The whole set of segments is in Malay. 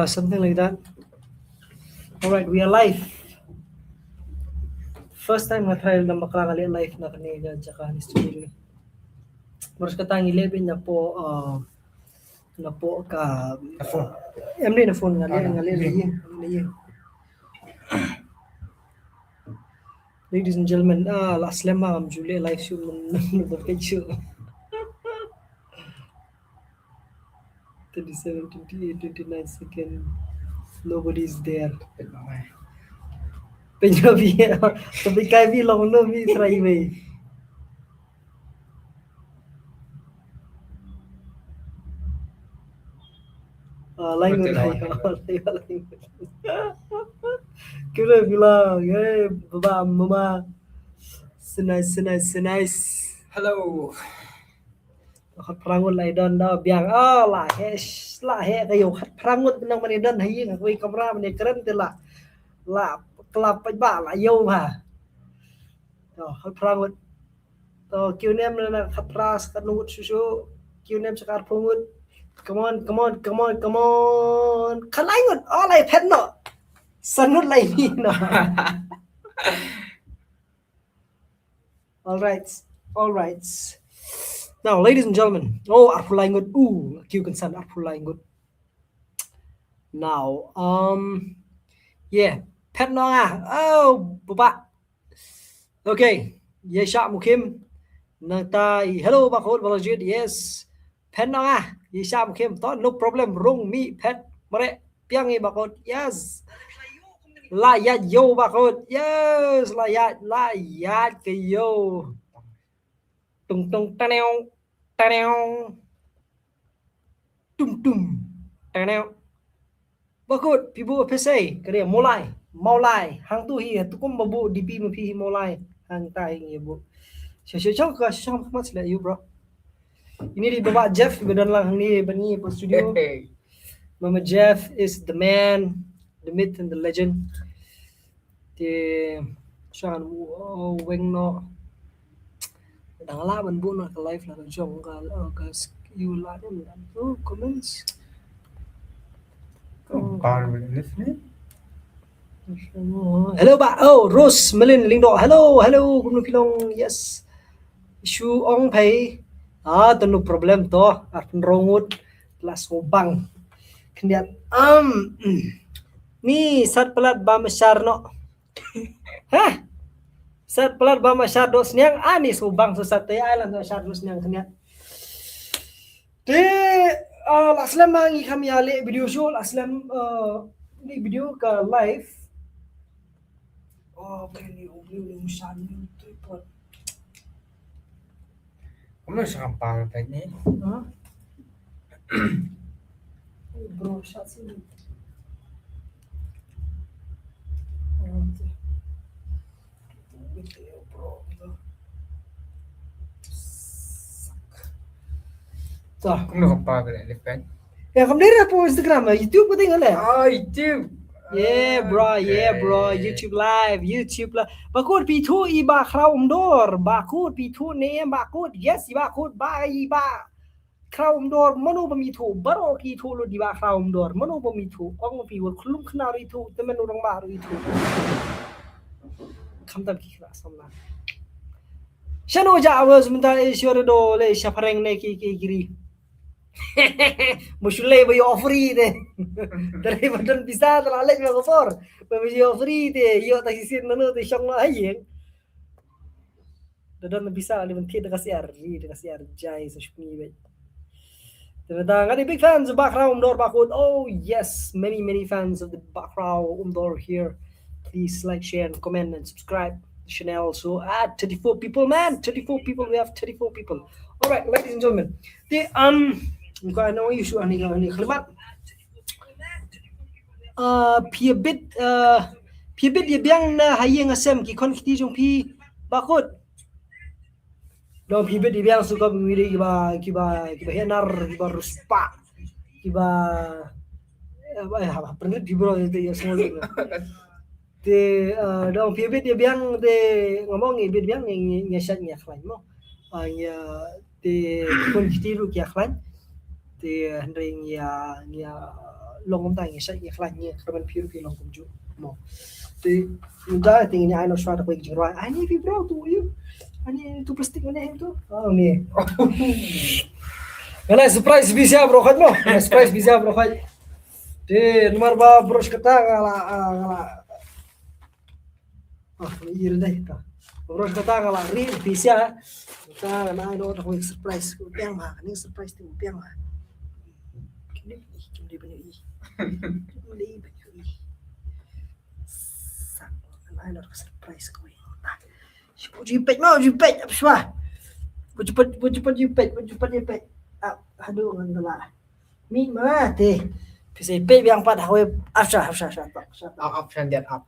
Something like that. All right, we are live. First time na-trial na makakali live na kanina tsaka ni studio. Maros katang 11 na po ka phone. MD na phone ngali Ano? ngali lagi. Ladies and gentlemen, last lema am Julie live show mun berkecu. 37, 28, 29 second. Nobody's there. Penjabi, tapi kai bi long no mi try way. Lain lain. Kira bilang, baba mama, senais. Hello. Khat prangut lai don da biang la he kayo khat prangut nang mani don hai ng koi kamera mani keren te la kelap ba la yo ha. Khat prangut. To kiu nem na khat pras kat ngut susu kiu nem sakar pungut. Come on. Kalai ngut lai pet no. Sanut lai mi no. All right. Now, ladies and gentlemen, arpulai ngut. Kiu kan san arpulai ngut. Now, pet no baba. Okay, Sha Mukim. Nang tai, hello bakot balajit, yes. Pet no Sha Mukim, no problem, rung mi pet, mare, piangi bakot, yes. La yat yo bakot, yes, la yat ke yo. Tung taneo, tum, taneo. Bakot, pibu pesay, kaya maulai, hang tu hi, tukum babu dipi mapi maulai, hang tai ngi bu. Syam much like you, bro. Ini di Bapak Jeff, bedan lang ni bani po studio. Hey. Mama Jeff is the man, the myth and the legend. Thì shan weng no dang la ban bu no ka live la jong ka you la dem comments. Are we listening? Hello ba. Rose Melin Lingdo. Hello. Kum kilong. Yes. Shu ong pay. Tanu problem to. Arpun rongut kelas obang. Kendiat ni sat pelat ba masyar no. Hah? Sat pelat ba masyar do sniang ani sobang susat te island masyar do sniang kendiat. Aslam mangi kami ale video show aslam ni video ka live. Can you masyado yung tripod? Kamu sa kampang tadi. Bro, shot sini. Kamu kampang tadi, Lepen. Ya, kamu dari apa Instagram? YouTube pun tinggal ya? YouTube. Yeah, bro. YouTube live. Bakut pitu iba kraum dor. Bakut pitu ne bakut. Yes, bakut ba iba kraum dor. Manu pemitu. Baru pitu lu di ba kraum dor. Manu pemitu. Ong piwul kulum kenar itu. Temen orang baru itu. Kamu tak kira sama. Shano jawa sebentar isyur do le syapareng ne ki kiri. Mushulay ba yung free de. Dari badan bisa teralek na kotor. Ba yung free de. Yo ta sisin na no te syong na ayeng. Dadan bisa ali menti de kasiar jai sa shukni be. Tanda ngani big fans of Bakraw Umdor Bakut. Oh yes, many fans of the Bakraw Umdor here. Please like, share, and comment and subscribe the channel. So add 34 people, man. 34 people. We have 34 people. All right, ladies and gentlemen. Kung ano yung issue ani kalimat. Pibit biang na hayeng asem ki kon kiti jong pi bakut. Dong pibit biang suka miri kiba henar kiba ruspa kiba pernah dibro itu ya semua itu. Dong pibit biang ngomong ibit biang nyesat nyaklan mo. Kon kiti ru kyaklan. Hendring ya long tay ngi sai khla ni kaban phiu long kum ju mo thì minta ting ni ai no shwa ko jing roi ai ni bro tu you ani tu plastik mana tu ni Gala surprise bisa bro kan mo surprise bisa bro kan de nomor ba bros kata ngala iya deh ta bros kata ngala ri bisa ta na ai no ko surprise ko piang ma ni surprise tu piang ma kini banyak i kini banyak i sak ai no surprise ko jipet mau jipet apa sih cepat jipet aduh ngandala mi mah teh bisa jipet yang pada hawe afsha Up and then up.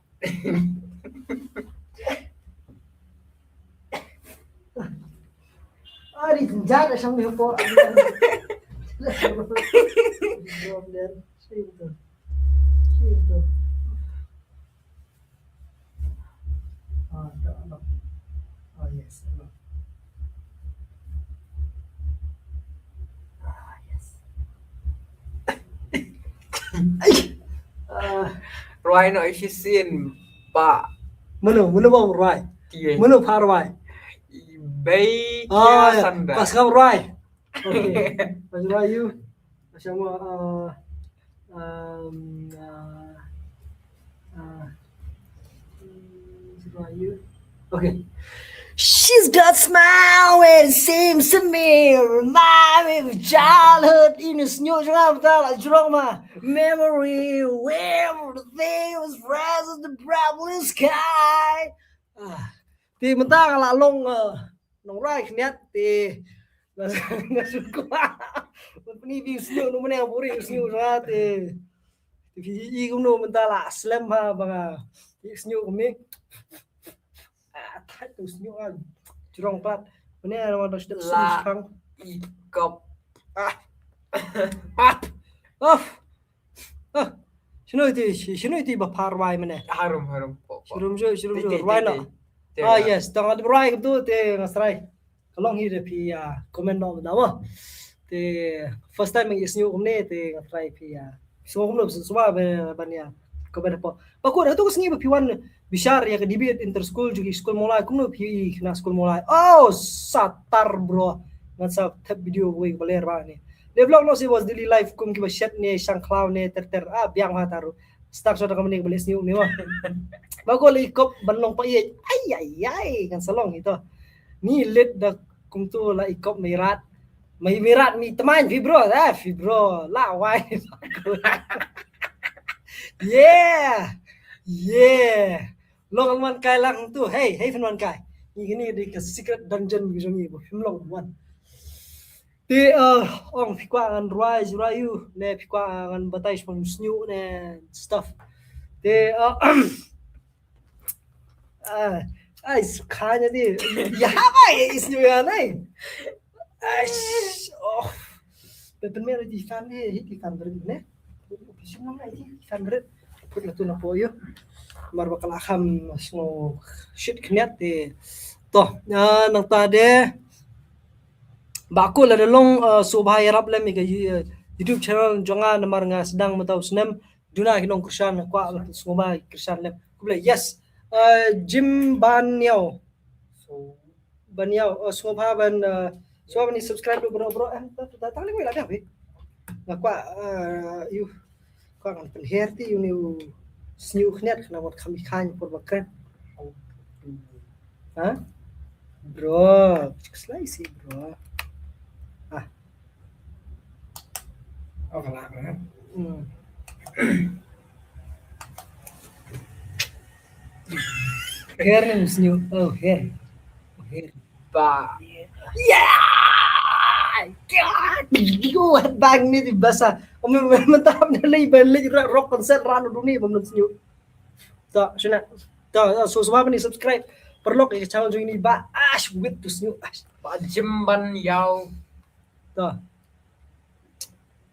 Ari tinjak sampai apa Oh yes. Rồi nói khi xin bà Mana bang Rai? kia Mana par Rai? bay Ah, kia sanda. pas kau Rai. Okay. Pas Rai you. Macam Rai you. Okay. She's got smile when it seems to me remind me of childhood in the snow drama memory where the thing was fresh as the bright blue sky. Thì mình ta là long nong rai khnet thì là suka mình đi snow nó mình buri snow ra thì thì cũng nó mình ta là slam ha bằng snow của mình thay từ snow ăn trong plat mình là nó được Là khang i cop Sino ti ba parway man eh harum po. Shirum jo right now yes tang ad right tu te ngasrai kalong hi de pi comment no da wa te first time is new kumne te ngasrai pi so kumno suwa ban ya comment po bakod atu ko sngi ba pi wan bishar ya ke debate inter school juga school mulai kumno pi na school mulai oh satar bro ngatsa tab video boy baler ba ni develop no si was daily life kum ki ba shet ne sang cloud ne ter biang ha taru start so da kamne balis ni wa bagol ikop banlong pa iya ay kan salong itu ni let da kum tu la ikop mirat mi teman vibro la wai yeah long man kai lang tu hey fan kai ini di secret dungeon gitu ni bo long one thì ông phải qua ăn rise ryu nè phải qua ăn batai from snew nè stuff thì ai khanya đi ya mai is new ya này bên mẹ đi fan đi fan berit nè semua này đi fan berit put là tu na po yo mar bakal akham smo shit knet thì to nang ta de Baku la long subhai rap lem ke YouTube channel jonga namar nga sedang matau snem duna kinong krishan kwa smoba krishan lem kuble yes Jim Banyao So Banyao smoba ban so ni subscribe bro ta tang lem la ka be kwa you kwa kan pen herti you new snew khnet na wat khami khan por bakren ha bro slice bro oh lah kan. Hair nih snew hair Ba God bang nih di basa mentap nilai balik rock concert ranu dunia belum snew tak sina tak so semua nih subscribe perlu ke channel ini ba with to snew ba jimban yau tak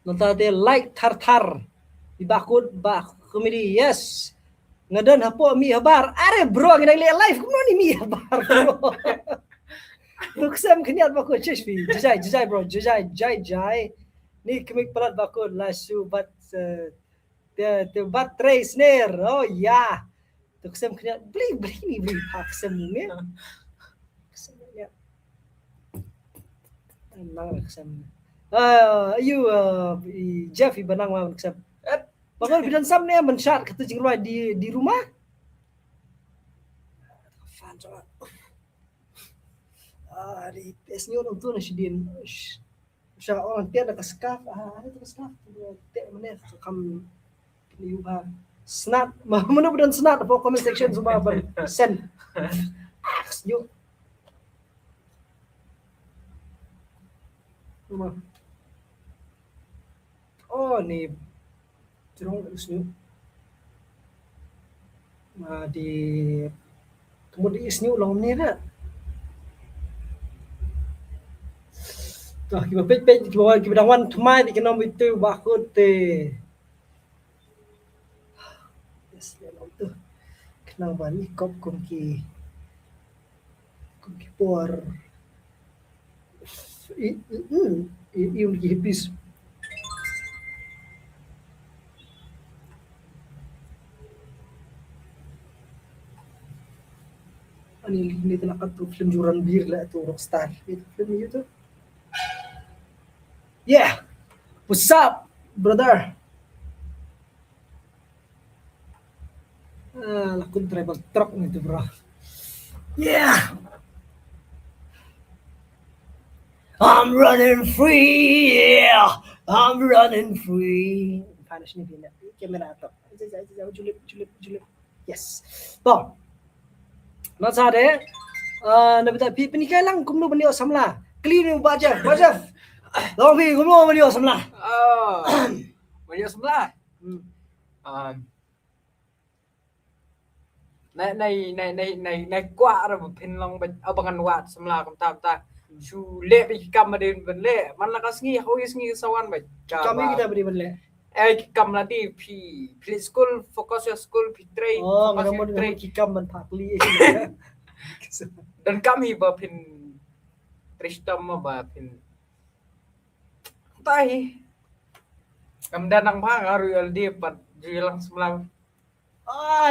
nonton like tar di bakut komedi yes ngadan hapo mi habar are bro nginang live kuno ni mi habar bro luksam kniat bakut cheshvi jai bro jai ni kemik pelat bakut lasu but te baterai snare. Oh ya. Tu ksem kena beli ni beli pak ksem ni. Ksem ni. Nang ksem. You Jeff ibanang ma ksem. Bakal bidan sam ni mensyat kata jingruai di rumah. Fan coba. Di tesnya orang tu nasi din. Siya orang tiada kaskaf. Itu kaskaf. Tiada mana kam liuha. Snat, mana budan snat po comment section semua send. Senyum. Oh ni terong senyum. Di kemudian senyum long ni lah. Kita page kita dawan thumai di kenom itu bakut te. Yes, lelang tu. Kenang bani kop kumki por. Iun ki hipis. Ini telah tu film Juran Bir lah tu Rockstar. Itu film itu. Yeah. What's up, brother? Lakon travel truck nito, bro. Yeah. I'm running free. Yeah. I'm running free. Paano siya nila? Camera to. Julip. Yes. To. Nasade. Nabita pinikay lang kumno baniyo samla. Clean yung budget. Long pi kumno baniyo samla. Baniyo samla. Này quạ rồi một pin long ở bằng quạt xâm la công ta chú lệ bị cầm mà đến vấn lệมันละก็สงี้เขาสงี้สวรรค์แบบ Kami kita beri benda. cầm là đi phi school focus your school phi train Oh, ngomong kikam man pakli. Dan kami ba pin Tristam ba pin tai cầm danang phang aru dia pat jilang semalam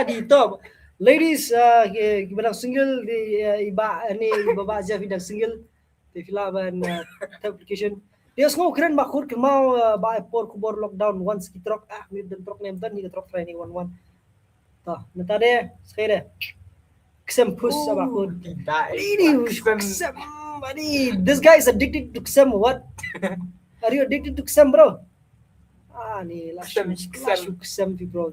Dito. Ladies, gimana single di iba ni baba Jeff dah single di filaban application. Dia semua keren bakut kemau ba por kubor lockdown once kitrok ni dan trok nem dan ni trok try ni one. Toh, nata de sekere. Ksem push bakut. Ini ksem. This guy is addicted to ksem. What? Are you addicted to ksem, bro? Ni ksem bro.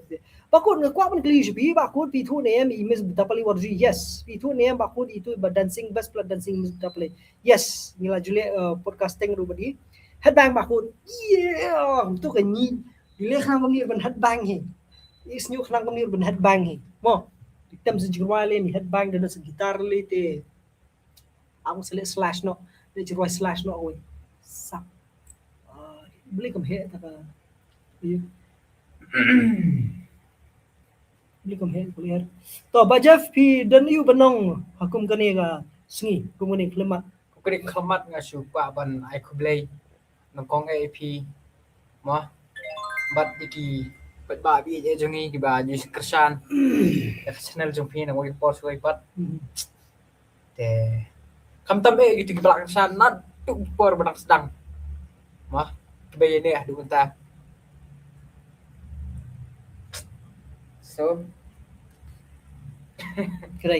Bakut ngekuat pun keli jupi bakut pitu nem imis dapali warji yes pitu nem bakut itu dancing best plus dancing imis dapali yes nila jule podcasting rubadi headbang bakut yeah tu kan ni dile khang kami ban headbang he is new khang kami ban headbang he mo diktam sejurwa le ni headbang dan gitar le te aku select slash no le jurwa slash no oi sap beli kam he ta Beli kom hen kuliah. To bajaf pi dan yu benong hakum kani ga sungi kumuni klemat. Kukri klemat nga suka ban ai kublay nongkong AP mo bat iki pat ba bi je jongi ki ba ju kersan channel jong pi na mo post wai pat te kam tam gitu ki belakang san nat tu por benang sedang mo kebaya ni du ta so Kira.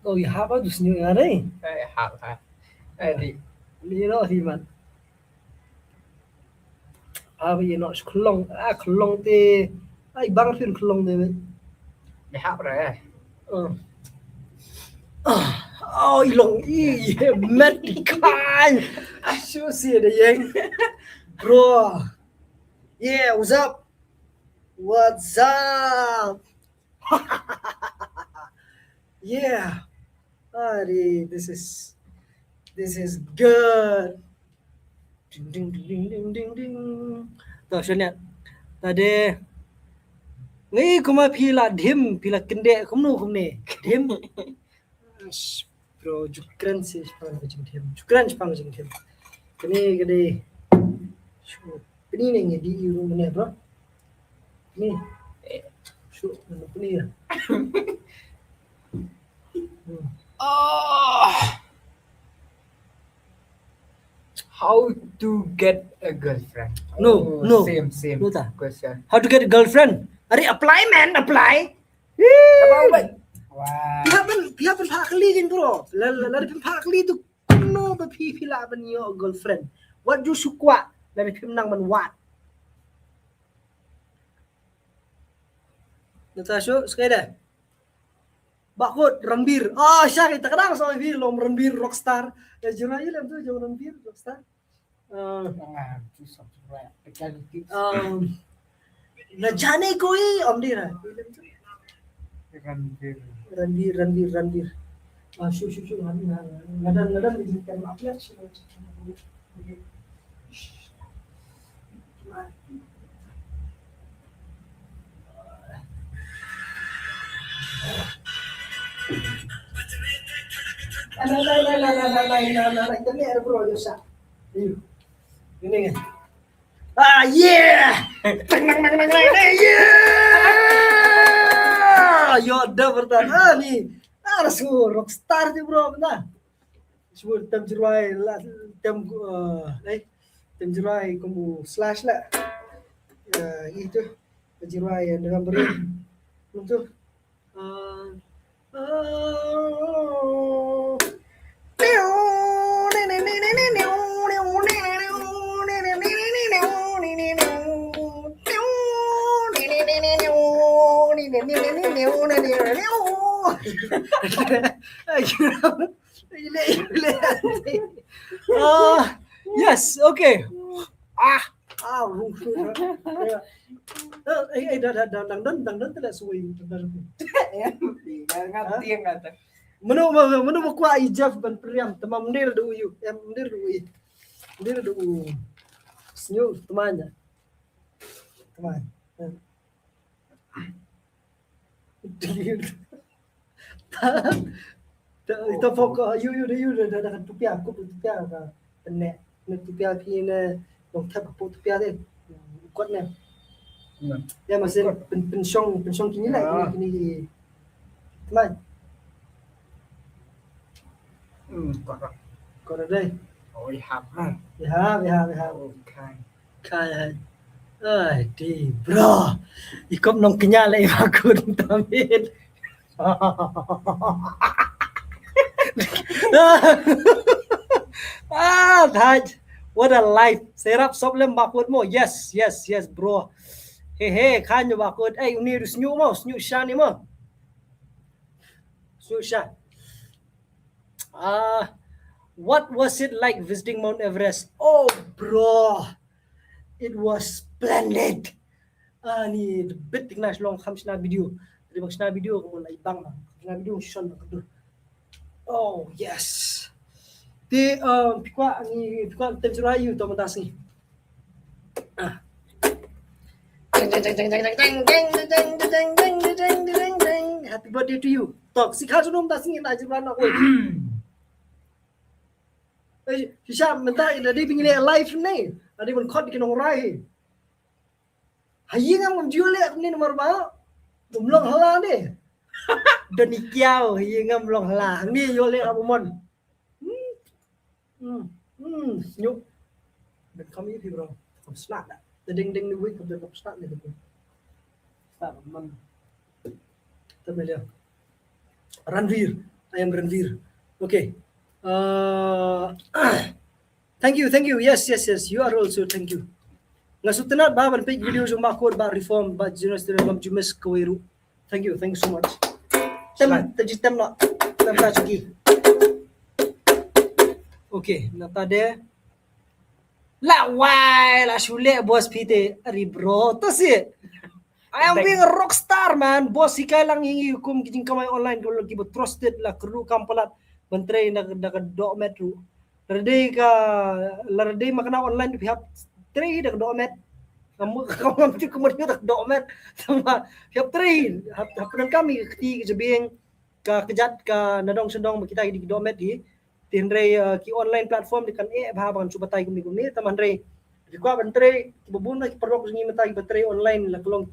Oh, you have a dus new ngare. Ha di Ni no thì man. Bây giờ nó khulong te ai bang phim khulong de. đi học rồi Oh, ilong medical. Sure see the yang. Bro. Yeah, what's up? What's up? Yeah. This is good. Ding. Tuh, Shania. Tadi ngi kuma pila kende kumnu dim. Bro, jukran sih pang jing dim. Kini gede. Pening di mana bro? Ni. Eh. Syuk, pening. Oh, how to get a girlfriend? No. Same No tak? question. How to get a girlfriend? Are apply man, apply. Apa ba? Wah. Pihak pen phak li jin bro. La pen phak li tu no ba phi la ban yo girlfriend. What you sukwa? La pen nang man wat. Natasha, sekali dah. Bakut Ranbir. Ah, Syah kita kadang sama Ranbir, lom Ranbir rockstar. Ya jurah je lah tu, jom Ranbir rockstar. Jangan susah juga. Pekan tips. न जाने कोई अम्दी रहा रणवीर शू नडन kan आपल्या Ini ada bro Yosa. Ini kan. Ah yeah. Yeah. Yoda pertama nih. Harus rockstar sih bro, benar. Semua tem jerai lah, tem jerai kamu slash lah. Itu jerai yang dengan beri untuk yes, okay. Dangdang tidak suai. Ngerti yang kata. Menu kuah ijaf ban priam temam ndir do uyu. Ndir do uyu. Ndir do uyu. Senyu temannya. Teman. Itu pokok you dah tupia aku tupia ka penek tupia pi ne dong tap aku tupia deh kuat ne ya masih pensiong kini lah kini teman kau ada deh Oh, you have. ya Okay. kaya di bro ikut nong kenyal lagi aku tampil Taj, what a life. Serap soblem bakut mo. Yes, bro. Hehe, kanyo bakut. Uni snyu mo, snyu shani mo. Snyu shan. What was it like visiting Mount Everest? Oh, bro. It was splendid. Ni bit tingnas long khamsna video. Dari maksna video ko lai bang. Khamsna video shon ko. Oh, yes. Di pikwa temsurai you tomatasi. Happy birthday to you. Tok sikha sunum tasing ina jiran ako. Hisham minta ina di pingin live ni. Adi pun khot dikinong rai. Hayi ngam jual ni nomor ba? Bumlong hala ni. Dan ikiao hayi ngam long hala. Ni yo le abumon. Nhúc mình không biết gì rồi không start đã the ding ding week of the top start này được start mình tập này liền Ranveer I am Ranveer okay thank you yes you are also thank you ngasutinat ba ban page video yung makod ba reform ba generous ngam jumis kawiru thank you so much tem na tem ta chuki Okay, natade. La why la shule boss pite ari bro to si. I am being a rock star man. Boss hikay lang hingi hukum kijing kamay online kalau lagi trusted la kru kampalat mentray na domet ru. Larde makana online pihak tray dak domet. Kamu kemudian dak domet sama pihak tray. Hapunan kami keti kejebing ka kejat ka nadong sedong kita di domet di tinre ki online platform di kan bhaban subatai kumi taman re Kwa bantre babun na parok ngi mata batre online la kolong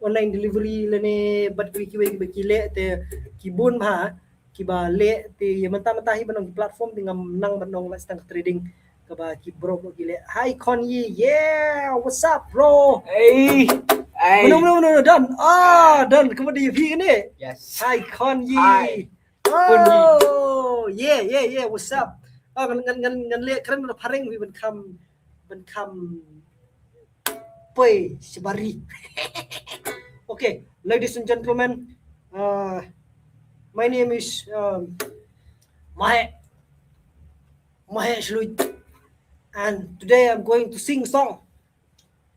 online delivery la ne bat kiwe kile te kibun ha kiba le te mata mata hi banong platform tingam nang banong la stang trading kaba ki bro gile hi Conyi yeah what's up bro Hey. no done done kemudian pi ni Yes. hi Conyi Hi. oh yeah what's up ngan le keren na pareng wi ban kam Poi Shibari. Okay, ladies and gentlemen, my name is Mahesh Luit, and today I'm going to sing a song.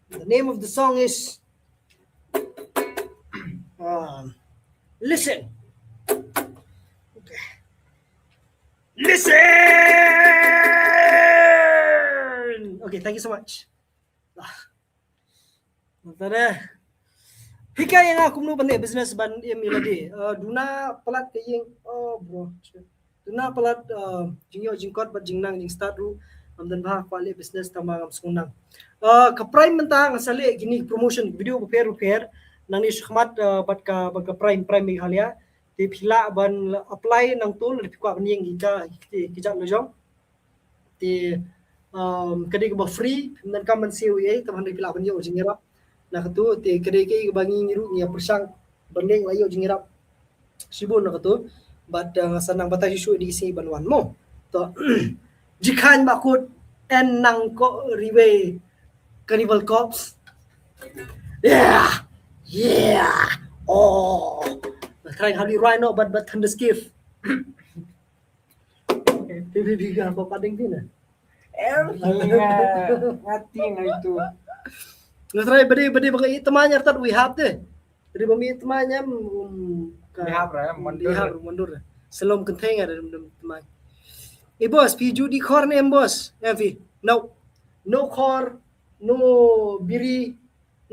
The name of the song is Listen. Okay. Listen. Okay, thank you so much. Tara. Hikay nga kumno bande business ban emiladi. Duna palat kayeng bro. Duna palat jingyo jingkot bat jingnang jing start ru amdan bah kwale business tamang sungnang. Ka prime mentang sale gini promotion video repair nang ni khmat bat ka prime halia ti phila ban apply nang tool ri kwa ban yeng kita lojong ti kadi ba free nan kaman COA taman ri phila ban yo jingira na katu te kedai bangi ngiru nya persang bandeng layo jingirap sibun na katu but sanang batay isu di si banwan mo to jikan bakut en nang ko riwe carnival corps yeah oh trying hardly right now but thunder skiff pipi ga pa pading din Ngati na itu. Ngatry bade bagai temannya tat we have deh. Jadi bami temannya mundur. Selom kenteng ada teman. Bos, pi judi core nem bos. Envi. No core, no biri,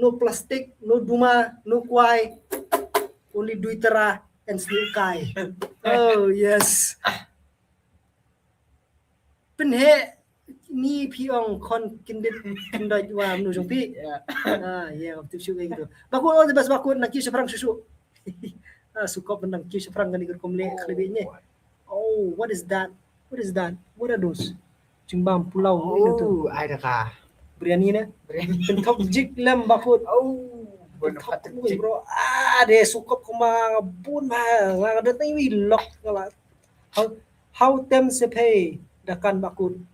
no plastic, no duma, no kwai. Only duitera and snikai. Oh yes. Penhe ni piong kon kindai wa nu jong pi ya waktu syu kayak gitu bakun all the best bakun nak kisah perang susu sukop menang kisah perang ngani komle khalibenya oh what is that what are those cimbang pulau itu Ada kah? biryani na pentok jik lem bakun pentok bro de sukop kuma bun ma ngada tai wi lok ngala how them se pay dakan bakun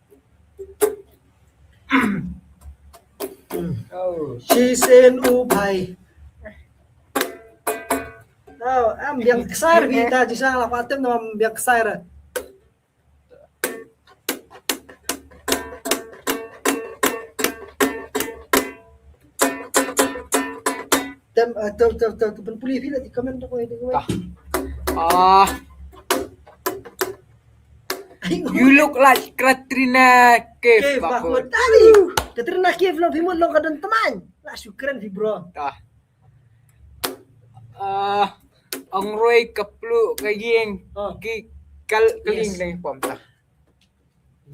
She's in Ubay. Am biang kesair kita jisa lapatem nam biang kesair. Tem penpuli fila di komen ko ini. You look like Katrina Kaif. Bakut. Tadi. Katrina Kaif lo bimut lo kadon teman. Lah syukran fi bro. Ang Roy kaplu kayeng ki kaling lang pom ta.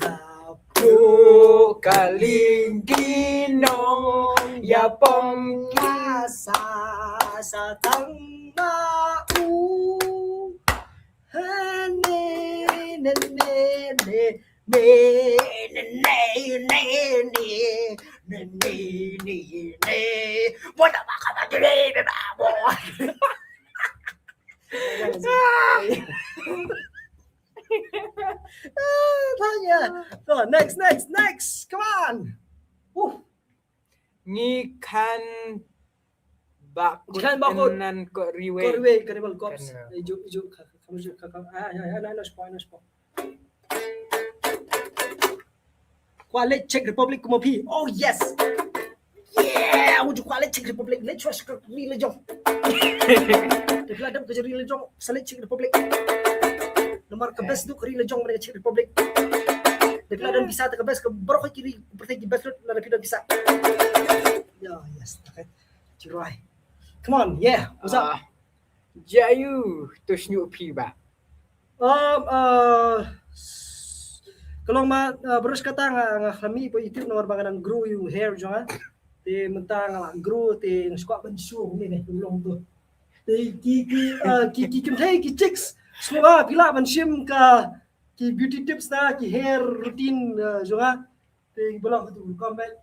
Kaplu kaling ginong ya pom Asa sa tang mau. Wala makamadali mo. Tanya. So next. Come on. Ni kan bakut nan ko riwe. Carnival Corps. Ijo no spot. Kuala Czech Republic kumapi. Oh yes. Yeah, uju Kuala Czech Republic. Let's watch Real Jong. Dekla dam kerja Real Jong, Salit Czech Republic. Nomor ke best tu Real Jong mereka Czech Republic. Dekla dan bisa tak best ke baru kiri pertagi best la rapido bisa. Yeah, yes. Okay. Cirai. Come on, yeah. What's up? Jayu to snyu pi ba. Kalau beres kata nga kami po YouTube nomor bangan grow yung hair jangan. Ti mentang grow ti squat ban show ni ulong tu. Ti ki kentai ki chicks semua pila ban shim ka ki beauty tips na ki hair routine jangan. Ti belum tu comment.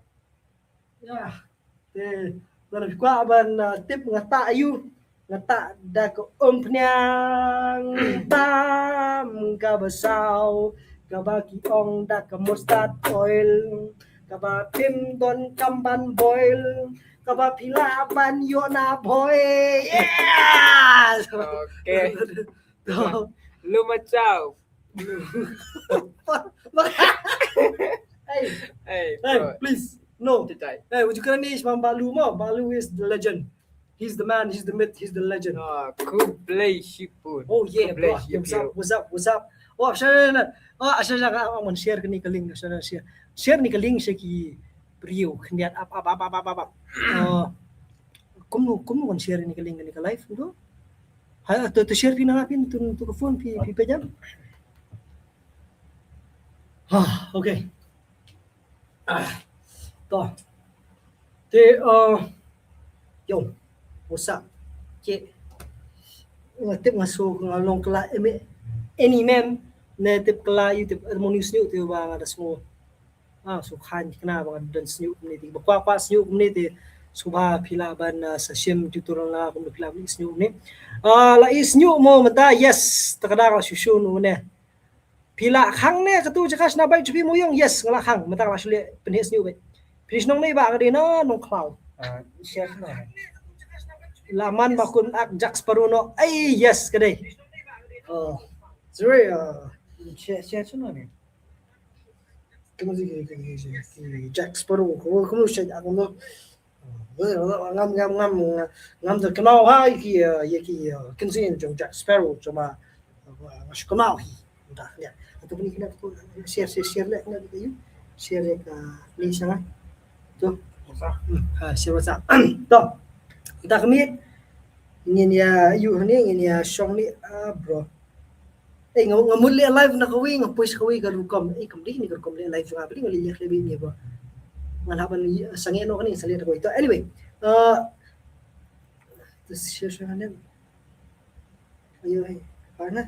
Ya. Ti dan squat ban tip ngata ayu ngata dak pnyang tam ka basau Kaba kiong da ka mustard oil Kaba tim don kamban boil Kaba pila ban yona boy. Yes. Okay. Lumacao. Hey, bro. please no. Cicay. Hey, would you can is Balu mo? Balu is the legend. He's the man, he's the myth, he's the legend. Kublai Shipun. Oh yeah, bro. What's up? Oh, siya ka man share ka ni kaling siya share ni kaling siya ki priyo kanyat up. Kum kon share ni kaling ka live do. Ha to share pinangapin to ka phone pi pejam. Okay. To. Yo. What's up? Ke tip masuk ngalong kala any mem na tip kala YouTube harmonious new ti ba nga dasmo so khan kana ba dance new community bakwa new community subha philaban sa sim tutorial na kung pila is new ni la is new mo mata yes takada ka shushu no ne pila khang ne katu jakas na bai chupi mo yung yes ngala khang mata ka sule penis new be penis nong nei ba ka dina nong cloud share na laman bakun ak Jack Sparrow ay yes kadai sorry share na ni kamu sih Jack Sparrow kamu share aku no ngam the kanal hai ki kinsin jong Jack Sparrow cuma masuk kanal hi dah ya atau ni kena share le na kayu share ka ni sana tu share WhatsApp to kita kami ingin ya song ni bro ngamul le live na kawi ngapuis kawi garukom kamdi ni garukom le live nga bali ngali yak lebi ni bro ngalaban sangeno kani salita ko ito anyway this share hanem ayo ay parna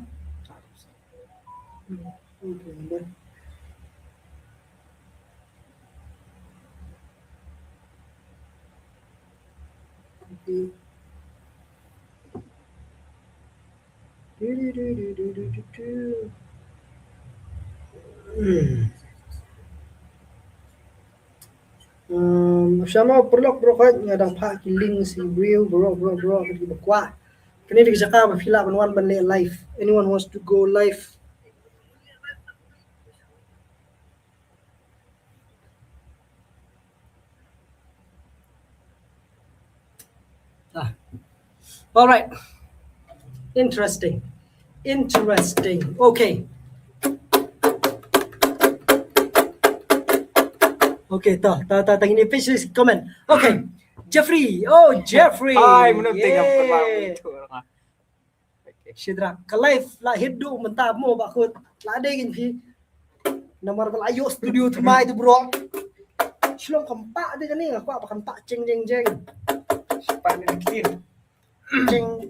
sama perlu kan ngadang pak killing si bro kadi bakwa kani di jaka ba fila ban ban live anyone wants to go live all right interesting okay ta ini fish comment okay Jeffrey Ay menunting apa itu nga. Sidra ka live la hiddo mentab mo bakut la ade gin pi nomor ayo studio tmai tu bro silong kampa de kani aku apa kampa jeng Siapa ni clean. jeng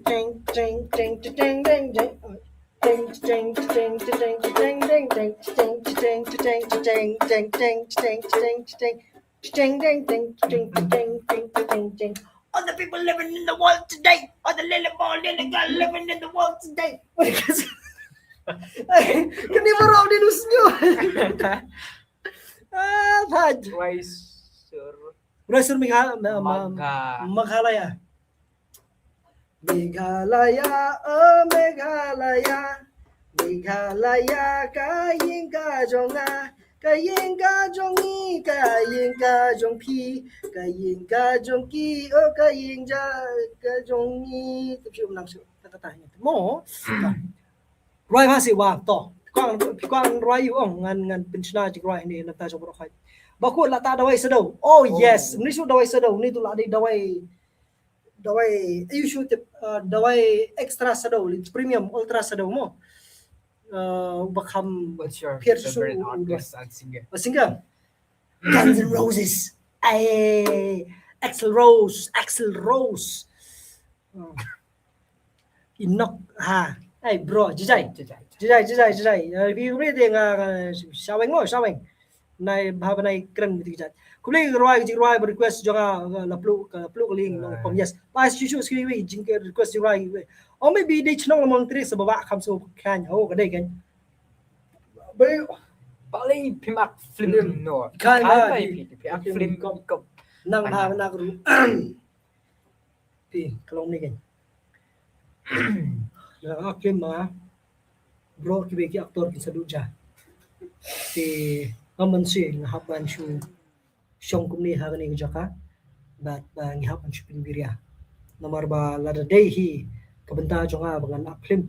all the people living in the world today, all the little boy, little girl living in the world today. Kani maraw din usnyo. Thad. Raisur Meghalaya. Meghalaya, kayin ka jonga, kayin ka jongi, kayin ka jongpi, kayin ka jongki, kayin ka jongi. Tapi langsung kata-katanya. Mo, Roy masih wah to. Quang Roy ong ngan pensiuna jik Roy ni nata jong rokai. Baku la ta dawai sedau. Oh yes, ni su dawai sedau ni tu la dawai you shoot dawai extra sedau, premium ultra sedau mo. become What's your Pierce favorite Su- artist and singer? a singer. Guns N' Roses. Axl Rose. Inok ha. Hey bro, jijai. Vì biết thì sao anh. Này bahaba này keren gitu jat. Kuli roi request juga laplu keling pom yes. Pas chuchu skriwi jing request roi. Or maybe they chnong lamang tri sebab kam so kan. Oh kadai kan. Paling pimak film no. Kan pimak film kop. Nang bahaba nak ru. Pi kalau ni kan. Nah, film mà bro ki ki aktor ki saduja. Ti aman si ngahapan shu syong kumni hagani jaka bat ba ngahapan shu pinbiria. Nomor ba lada day hi kabenta jonga bangan aklim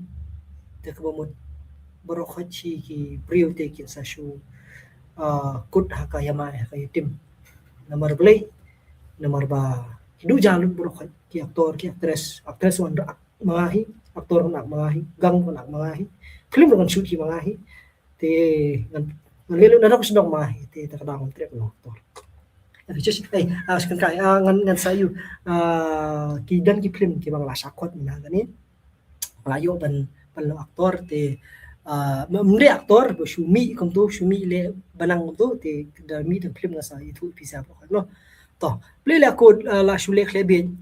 te kabamut bro khachi ki priu te kin sa shu kut haka yama haka yatim. Nomor play nomor ba hidu jalu bro ki aktor ki actress wan mangahi aktor nak mangahi gang nak mangahi film dengan shoot ki mangahi te ngalilo na ako sa dong mangahi te takadang trip no aktor just askan kai ngan sayu kidan ki film ki bang lasakot na ganin layo ban aktor te mende aktor bo shumi le banang tu te dami te film nga sa itu pisa no to play la code la shule klebin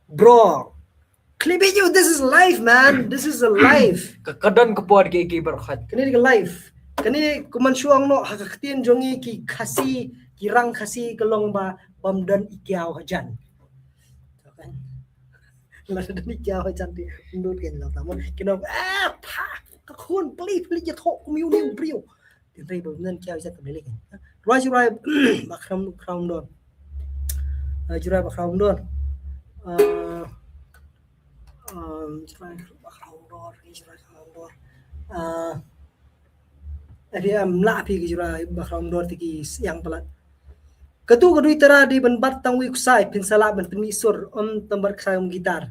bro Klebe you, this is life, man. This is a life. Kadon kepuat ki berkhat. Kani di life. Kani kumansuang no hakaktin jongi ki khasi, ki rang khasi kelong ba bamdan ikiaw hajan. Kan. Lada dan ikiaw hajan di undut kan lang tamon. Kinong kakun peli je thok kumiu ni brio. Tin rei bo nan kiaw hajan kamili kan. Rai bakram crown don. Jurai bakram don. Tapi mla pi gijura bakram dor tiki yang pelat. Ketu kedui tera di ban batang wi kusai pin sala ban pemisur tambar ksai gitar.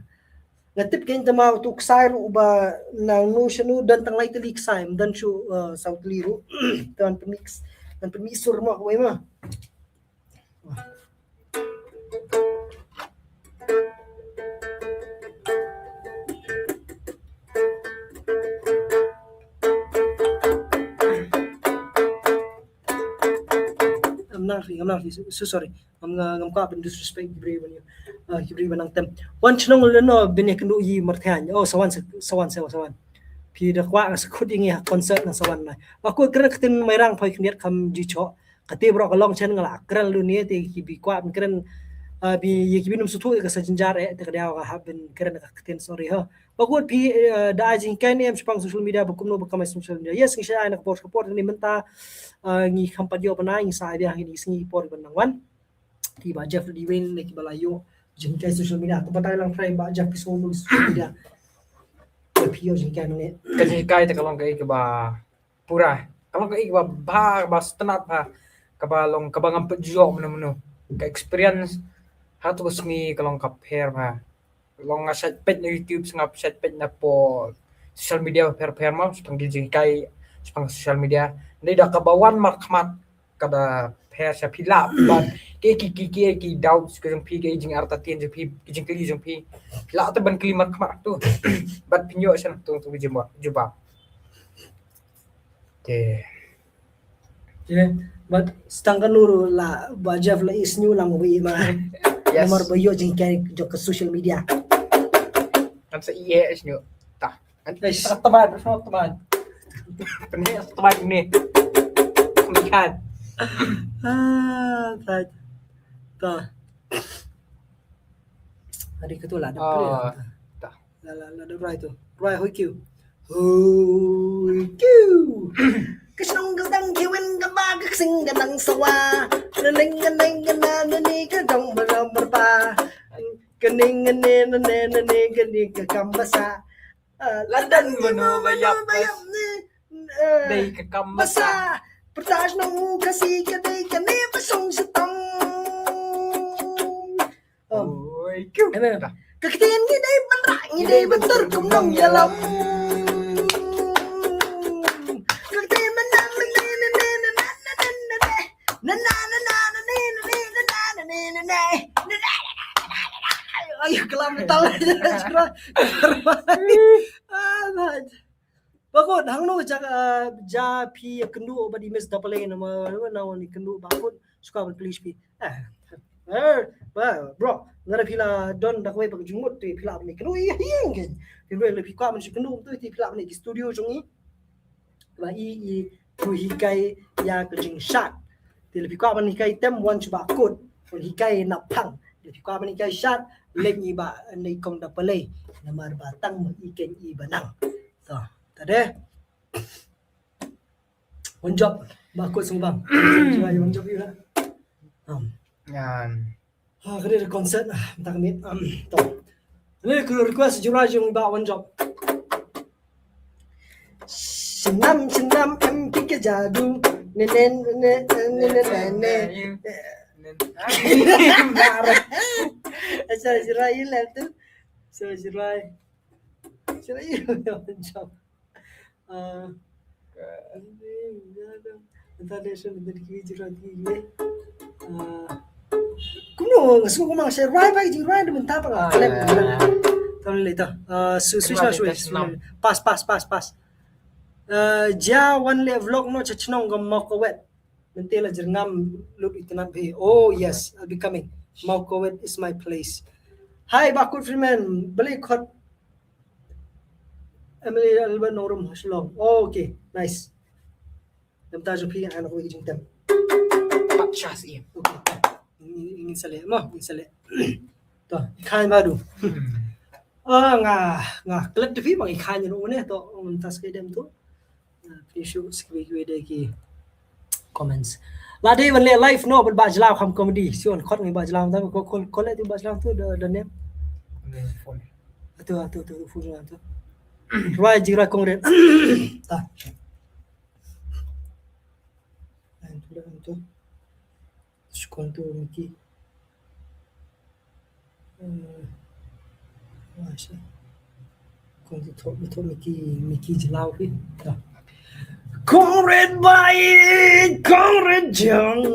Ngatip kain tama tu ksai ru ba na nu shanu dan tang lai teli ksai dan shu saut liru dan pemix dan pemisur mo ko ma. I'm not so sorry. I'm ka ben disrespect gibri ban you. Gibri ban ang tem. Wan chnong no bin ek nu yi marthan. Oh sawan. Pi da kwa sa khud ingi concert na sawan na. Ba ko kren ktin mairang phai khniat kham ji cho. Kati bro ka long chen ngala kran lu ni te ki bi kwa bin kren bi ye ki binum sutu ka sa jinjar te ka daw ha bin kren ka ktin sorry ha. Ba ko pi da ajin kan em spang social media ba kumno ba kamay social media. Yes ngi sha ai na post ni menta ngi kampanye panai ngi sa dia ngi singi por banangwan ti ba Jeff Diwen ne ki balayo jing kai social media to patay lang try ba Jeff social media pio jing kai ne Kasi kai te kalong kai ba pura. Kalong kai ba ba stanat pa kabalong kabangam pajjo mano ka experience hatu ko singi kalong ka pair pa. Long nga set pet na YouTube nga set pet na po social media pair mo panggil jing kai pang social media ni da kabawan makmat kada pair sa pila but ki doubts ko jing pi jing arta tien jing pi jing kli jing pi pila ta ban kli makmat tu but pinyo siya tung juba te but stangkan nuru la ba Jeff la is new lang wi ma yes nomor bayo jing kai jo ka social media kan sa IES nyo ta Guys. teman Penih teman ni lihat ta hari ketulah ada ta la tu right hoi kiu Kasnong gadang kiwin gaba kaksing gadang sawa Naning ganani kadang berapa Kening ganing kakambasa Ladan mano bayap day kakambasa Pertas nong kasi kadai kane pasong setong oi kiu Kakitian ngidai banra ngidai bentar kumnong yalam ayo kelam metal jira bakut hang no ja pi kendu badi mes dapale nama naw ni kendu bakut suka ban please pi bro ngara pila don dak we bak jumut ti pila ni kendu hiang ke ti le pi kwa man kendu tu ti pila ni di studio jongi ba i tu hikai ya ke jing shot ti le pi kwa man hikai tem wan chu bakut on hikai na pang le pi kwa man hikai shot leng i ba nei kong dapale namar batang mo iken i banang so tade one job bakut sung bang cuma one job you lah kena concert tak kami to ni kena request jura jung ba one job senam em pikir jadu nenen asal jirai lah tu so jirai one job international dari jirai ni kuno ngasu ko mang share right by jirai de mentap ka clap tahu later switch pass ja one le vlog no chachnong gam mokowet mentela jerngam look itanat be oh yes I'll be coming mokowet is my place hi bakut freeman balik khot Emily Alban Norum Shalom oh, okay nice dem ta jopi an ko jing tem Chas im. okay ingin sale to khai madu nga klet fi bang khai ni ne to tas ke dem tu Fishu sekwi de ki comments. Ladeวัน live no ban bajlaw kham comedy sion khot ngi bajlaw ta ko le tu bajlaw tu the name Phone. tu phone tu right jira kongret ta tu skon tu miki masya kon tu to miki jlaw fi ta Kongret baik, kongret jangan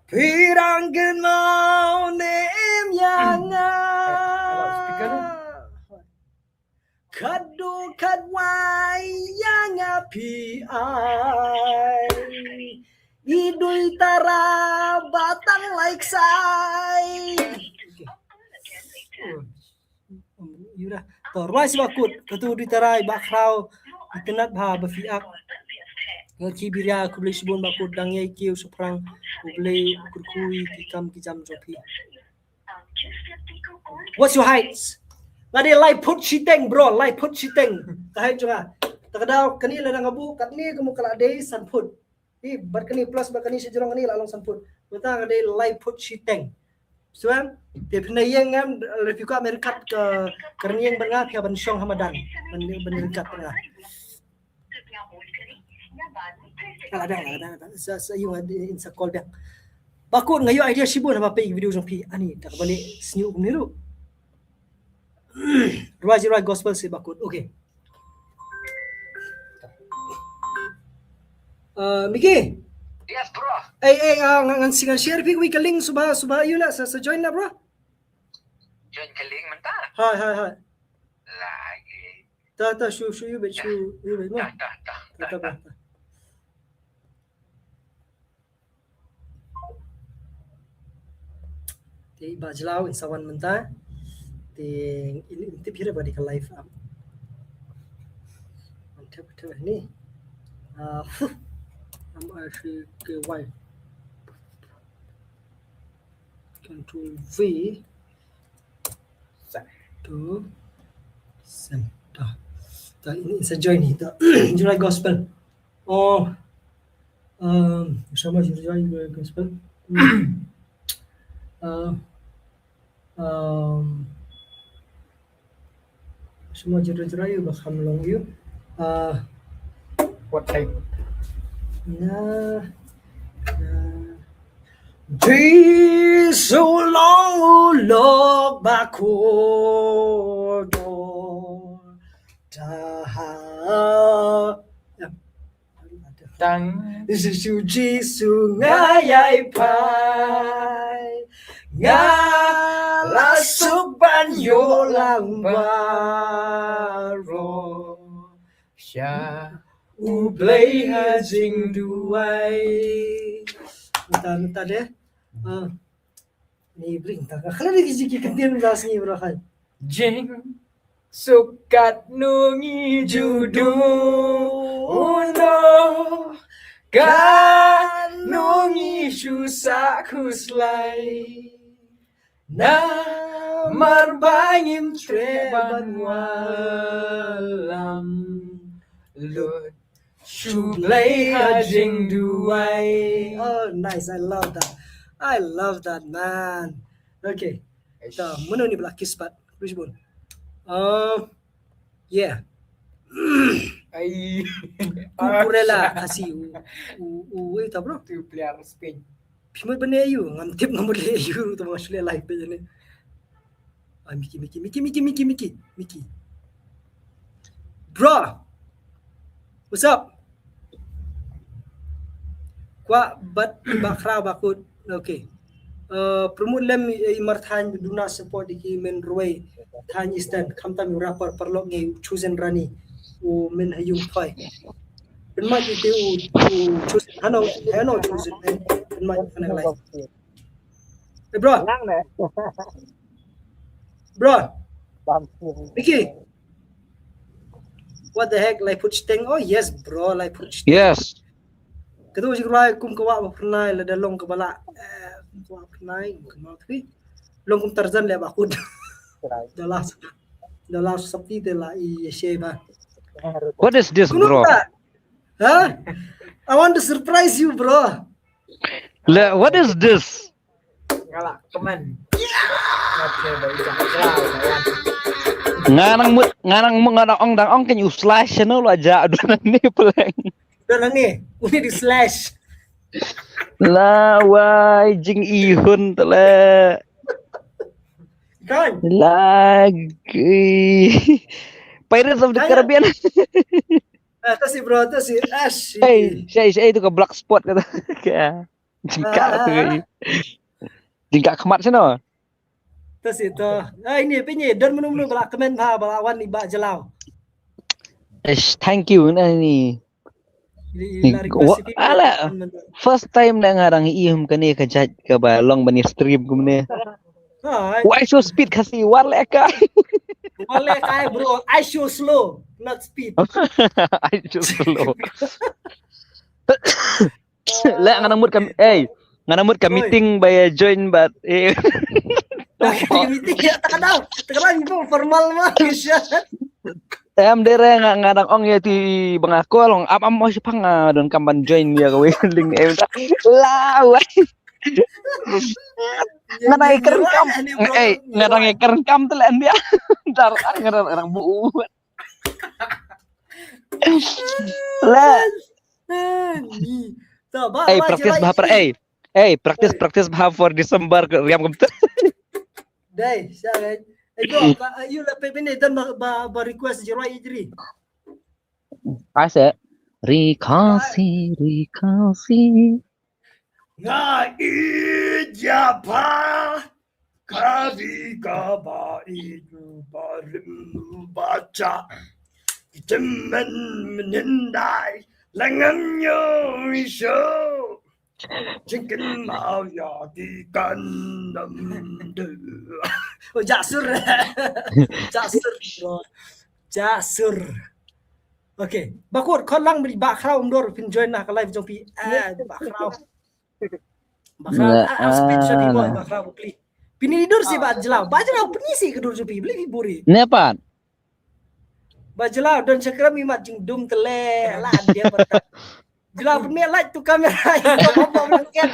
Pirangkan mau nem yangan Kadu kadwai yang api ai Idui tara batang like sai Yura Torwai sebakut Ketu di tarai bakrau Ikenat bah bafiak Ngaki biria aku beli sebun bakut dang yai kiu seperang aku beli kurkui kikam kijam jopi What's your heights? Lade lai put shiteng bro lai put shiteng Kahit juga Takadaw kani ladang abu kat ni kamu kalade sanput Ni bat kani plus bat kani sejurang kani lalong sanput Mata kade lai put shiteng Suam dia penayang ngam refika Amerikat ke kerniang bengah ke ban syong Hamadan benerikat tengah ada sayung ada insa call back bakut ngayo idea sibun apa pe video jong pi ani tak balik sniu niru right gospel si bakut okay Miki yes bro ngan singan share pi ka link subah ayo lah sa join lah bro join ke link mentah hai lagi ta shu you bet no dah Ti bajlaw in sawan menta ti inti phira badi ka live am mantap ni am actually ke y control v to center ta ini sa join ni ta jurai gospel oh sama jurai gospel semua jurai bakal long you What type? So long look backward Tang suci sungai pai yo lang baro Sha u play ha jing duai. Bentar deh. Ni bring tak. Kalau lagi sikit kentian ras ni berakan. Jing sukat nungi judu uno kan nungi susah kuslai na marbangin treban walam lut shublai hajing duai. Oh, nice. I love that, man. Okay. Dah, mana ni pula kispat? Brisbane. Yeah. Ai Kukurela kasih itu bro. tu player Spain. Pimat benda ayu, ngantip nombor ayu tu masuk live page ni. Miki. Bro. What's up? Kwa bakra bakut. Okay. Promote lem imarthan duna support di men ruai than istan kamtam rapper perlok ngai chosen rani u men hayung thoi. Penma itu chosen hano chosen penma kana lai. Hey bro. Bro. Mickey. What the heck? Like put sting? Oh yes, bro. Like put sting. Yes. Ketua jirai kum kawa pernah le dalong ke bala. Kum kawa pernah kum tapi long kum Tarzan le bakud. Dalam seperti tu lah sheba. What is this, bro? Huh? I want to surprise you, bro. What is this? Galak teman. Nganang ong dang ong kan you slash no lo aja aduh ni peleng. Dan ni, uni di slash. La wai jing ihun tele. Kan? Lagi. Pirates of the Caribbean. Tu si bro, tu si Ash. Saya itu ke black spot kata. Jingkak tu. Jingkak kemat sana. Tu si tu. Ini penye dan menu-menu balak komen ha balawan ni bak jelau. Thank you ni. First time na ngarang iim kani ka judge ka ba long bani stream ko ne. Why so speed kasi wala ka. Wala ka bro, I show slow, not speed. I show slow. La nganamut kam nganamut ka meeting by join but meeting ya tak tahu formal mah. Em dere ngadang ong ya ti bangako long am mo si pang don kamban join dia ko link em la ngadang kerekam ngadang kerekam telan dia ntar ngadang bu la praktis bah for December riam komputer dai saya itu you la pebene dan ba request jirai jiri asa rikasi nga ijapa kavi kaba itu barim baca temen menendai lengannya iso Chicken mau ya di kandam de. Oh jasur. Jasur. Okay. Bakut kau lang beri bakrau umdor pin join nak live jom pi bakrau. Bakrau speech ni boy bakrau beli. Pini tidur si bajelau. Bajelau peni si kedur jom pi beli buri. Ne apa? Bajelau dan cakram imat jing dum tele lah dia bertak. Jelas punya light tu kamera itu apa belangket.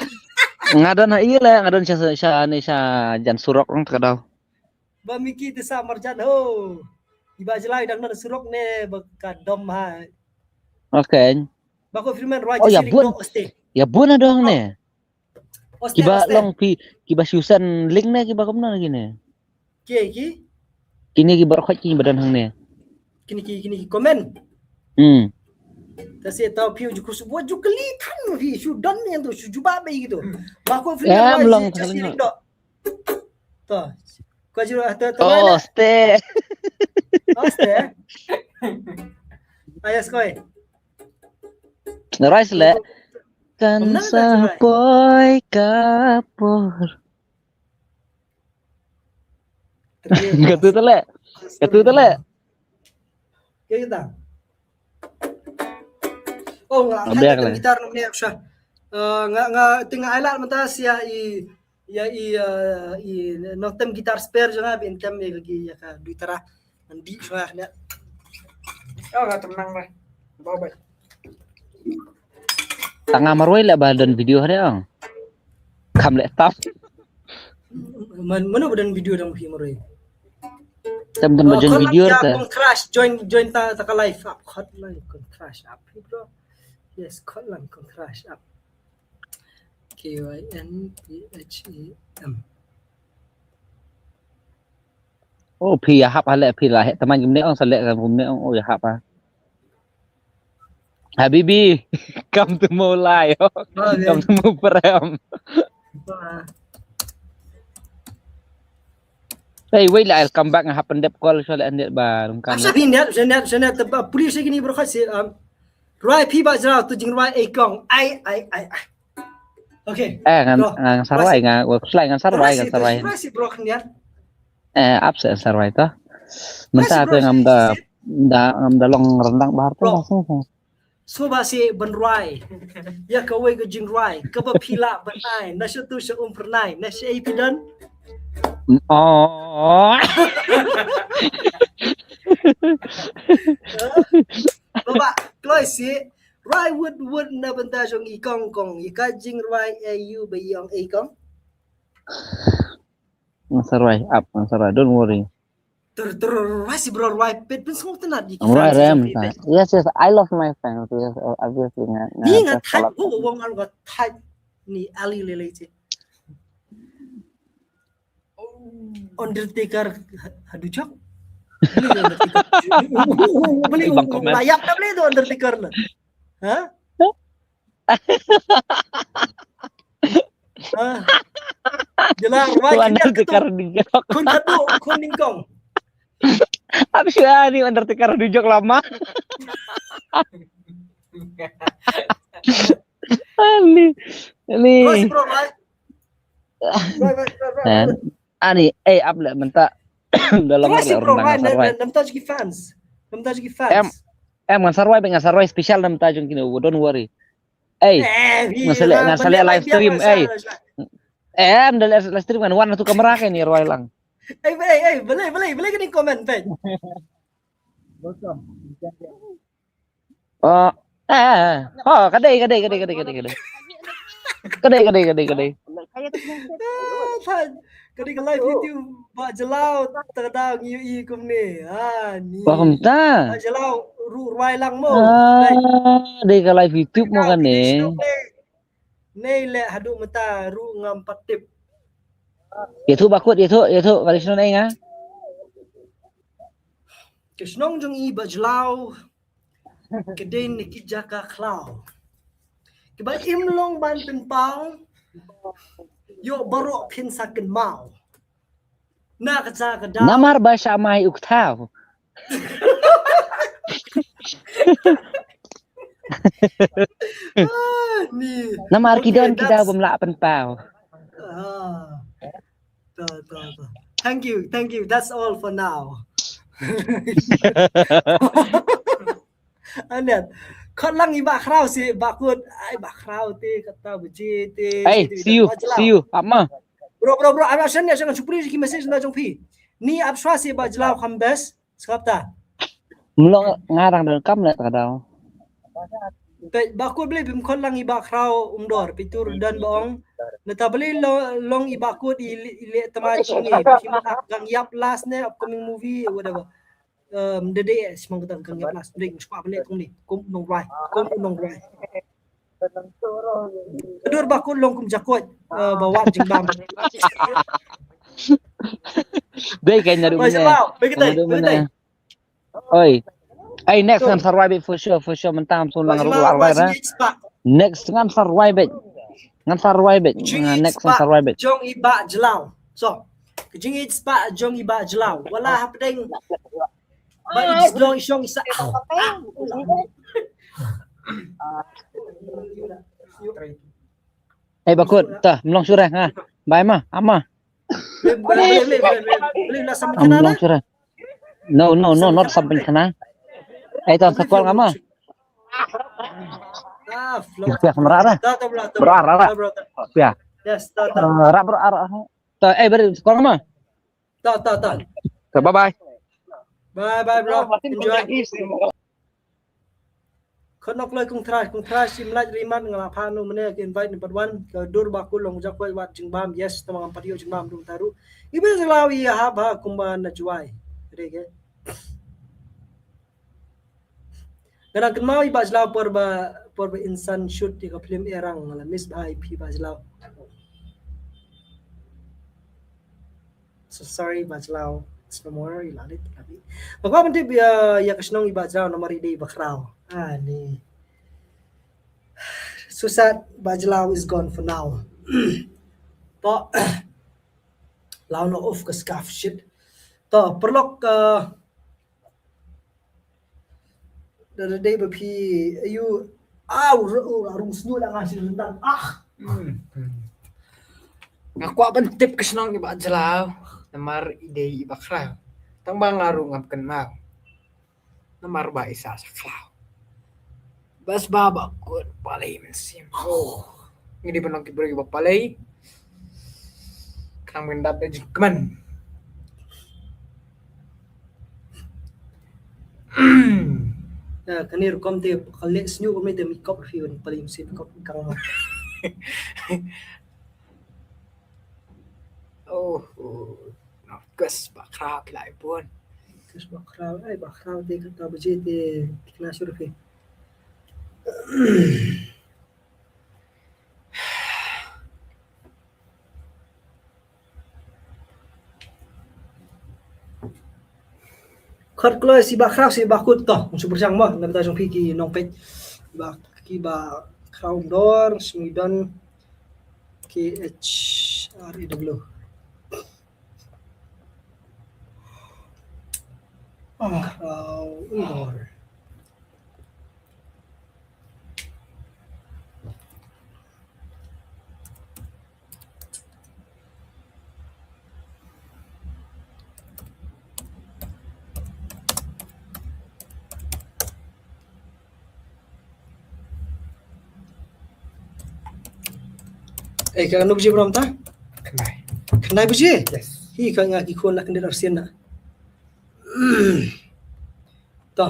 Ngadan iya lah ngadan sa jan surok orang terkadau. Ba miki tu sa marjan ho. Iba jelai dang na surok ne bekadom ha. Okay. Bako firman right ya bun. Ya bun dong ne. Kiba long kiba Susan link ne kiba komna lagi ne. Ki. Kini kiba rokot kini badan hang ne. Kini komen. Kasi tahu piu juku sebuah jukeli kan vi sudan yang tu suju babe gitu. Bako firman right just link dok. Tu. Kau juru atau Oh, stay. Aste. Ayas koi. Rice le. Kan Benar tak, sa Joy? boy kapur. Gatu tu le. Gatu tu le. Ya kita. Oh nggak Biar ada lah. gitar namanya Syah. Nggak tengah alat mentas ya nonton gitar spare jangan bintem ya lagi ya ka duitara mandi Syah ya. Oh nggak tenang lah. Bawa. Tanga marwai le badan video hari ang. Kam le tap. Mana badan video dong himore. Tam badan video ya ta. kon crash join ta ka live up hotline kon crash up bro. Yes, hotline kon crash up. KYNPHEM. Oh, pi ya hap hale pi lah. Teman jumne ang selek kan jumne ang oh ya hap ah. Habibi, come to mulai. Come to muprem. Hey, wait lah, I'll come back and happen dep call soal andet ba kan. Sabi net pulis lagi ni bro kasi Rai pi ba jara tu jing Rai ekong ai. Okay. Ngang sarwai ngang slide ngang sarwai ngang sarwai. Rai si bro kan ya. Upset sarwai ta. Menta tu ngam da long rendang bahar tu langsung. So ba si ban Rai. Ya ka wei ga jing Rai, ka ba pila ban ai, na sha tu sha pernai, na sha ai pidan. Oh. Baba, kloi si Rai would na banta jong ikong kong, ika jing Rai au ba yang ikong. Ngang sarwai up, ngang sarwai. Don't worry. Ter Rai si bro Rai pet pun semua tenat di. Right, Ram. Yes, I love my fans. Yes, obviously. Ni nga type ko wong ang type ni Ali Lele je. Undertaker hadujak. Beli layak dah beli tu Undertaker lah. Hah? Jelas Rai Undertaker di jok. kun kadu kun ningkong. Apa sih ni Undertaker di jok lama? Ni. Bro Rai. Ani, upload menta dalam Terus bro Rai rendang sarwai. nam tajki fans. Nam tajki fans. Ngan sarwai spesial nam tajung kini. Don't worry. Masalah live stream. Live stream kan warna tu kamera kan ni Roy lang. Boleh kena komen pen. Oh, kadai. Kadai ke live YouTube Pak Jelau terdang UI kum ni. Ni. Faham tak? Pak Jelau Rai lang mo. Dai ke live YouTube mo kan ni. Nei le hadu mata ru ngam patip. Itu bakut itu kali sino nai nga. Kesnong jong i Pak Jelau. Kedai ni kijaka klau. Kiba imlong ban pen pau. Yo barok pin sakin mau. Na kaca kada. Namar bahasa mai uktau. Ni. Namar Okay, kita that's- bemlak pen pau. Thank you. That's all for now. Anet. Kau lang iba krau si bakut ai bakrau te kata beji te. Hey, see you. Apa? Bro, I'm not sure jangan cupri ki message na jong pi. Ni abswa si bajlau khambes. Skapta. Mulong ngarang dan kam le kadau. Pe bakut beli bim kau lang iba krau umdor pitur dan boong. Nata beli long iba kut ile teman ni. Gang yap last ne upcoming movie whatever. Dede semang kita gang yap last break suka beli kong ni. Kom nong rai. Kedur bakut long kum jakot bawa jingbam. Dai kan nyari Masya Allah, begitu. Oi. Next kan survive for sure mentam sulang luar ra. Next kan survive. Next kan survive. Jong iba jelau. So, Kejingit spa jong iba jelaw. Wala hapdeng. Ba isdong isyong isa. Bakut, tah, melong surah ha. Bye mah, ama. Boleh lah sampai Melong kana. surah. No, not sampai kana. Tah sekolah ngama. Pihak merah. Berarah. Ya. Yes, Rak berarah. Tah, beri sekolah ngama. Ta. Bye bye. Bye bro. Enjoy. Konok loy kung try simlaj riman ngala phanu mene invite number 1 ke dur bakul long jakoi wat jingbam yes tamang patio jingbam dum taru ibe zalawi ha ba kumba na juai rege Ganang kenmau iba jlaw porba insan shoot di ka film erang ngala miss bhai pi ba jlaw so sorry ba jlaw it's no more ilalit tapi bagwa menti ya kasnong iba jlaw na maride bakraw ni Susat Bajlaw is gone for now. To lao no off ka scarf shit. To perlok the day bapi you arung snu lang asin rentan. Ngaku apa tip kesenang iba jelaw. Namar ide iba kraw. Tang bang larung ngapkan mau. Namar ba isa sa kraw. Bas baba kun palay mensim. Ngidi benang kibri iba palay. Kang mendap aja keman. Kanir kom te kalik snu kom te mikop review ni paling sim kop kang. Nafkas bakraw kilai pun. Kes bakraw te kata baje te kena survey. Khot kloy si bakraw si bakut to super jang mo na ta jong piki nong pet ba ki ba kraw dor smidon KHREW kraw dor kaya ano biji bram ta? Kenai. Kenai biji? Yes. Hi ka nga ki khon na kandir arsian na. To.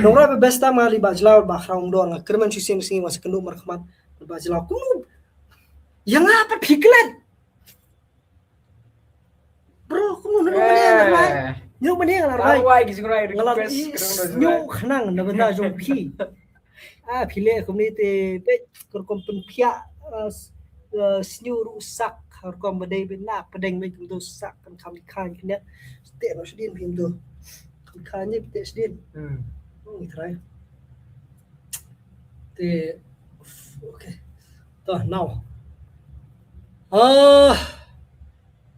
Nora be besta mali ba jlaw ba khraum dor nga kerman si sing mas kendu markhmat ba jlaw kunu. Yang apa piklan? Bro, kunu na mani Nyo mani ang larai. Wai kising rai Ngalat request. nyo khanang na benda jong pi. Phile community pe kor kompon pia snyu rusak har kom badai bin na padeng mai tum sak kan kam kan kenya te no sedin pim tu kan ni te sedin try te okay to now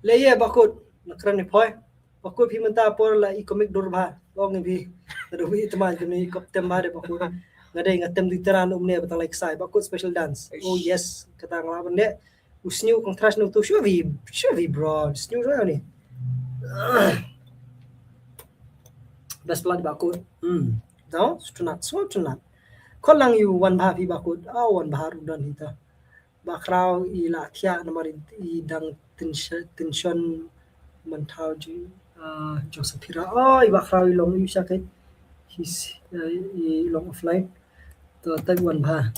leye bakut nakran ni poi bakut phi menta por la comic durba long ni bi ruhi teman kini kop temare bakut ngadai ngatem diteran umne batang like sai bakut special dance oh yes kata ngelawan dek usniu kontras nu tu shuvi bro sniu ro ni bas pelat bakut tau sunat kolang you wan bha vi bakut wan bha rudan hita bakrau ila khia namar i dang tension mantau ji josephira i bakrau i long yu sakai his i long offline to Taiwan bha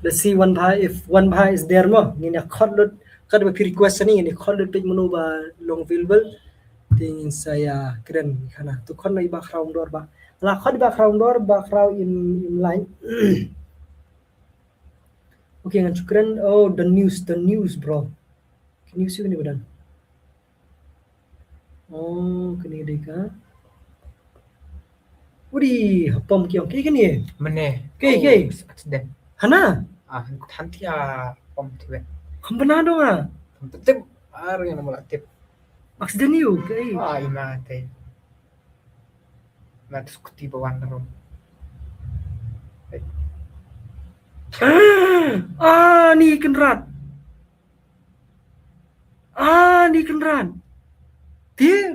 let's see one bha if one bha is there mo ni na khot kad ba request ni khot page menu ba long available tin saya keren kana tu khon mai ba khraum dor ba la khot ba khraum dor ba khrau in line okay ngan keren oh the news bro Kini usia kini badan. Oh, kini deka. Udi, pom kiong kini. Meneh. Okay. Accident. Hana, Hanti pom tiba. kampana dong ah. Tip yang nama tip. Aksiden you, okay. Imate. Terus kuti bawan rom. Ni kenrat. Ni kenrat. Dia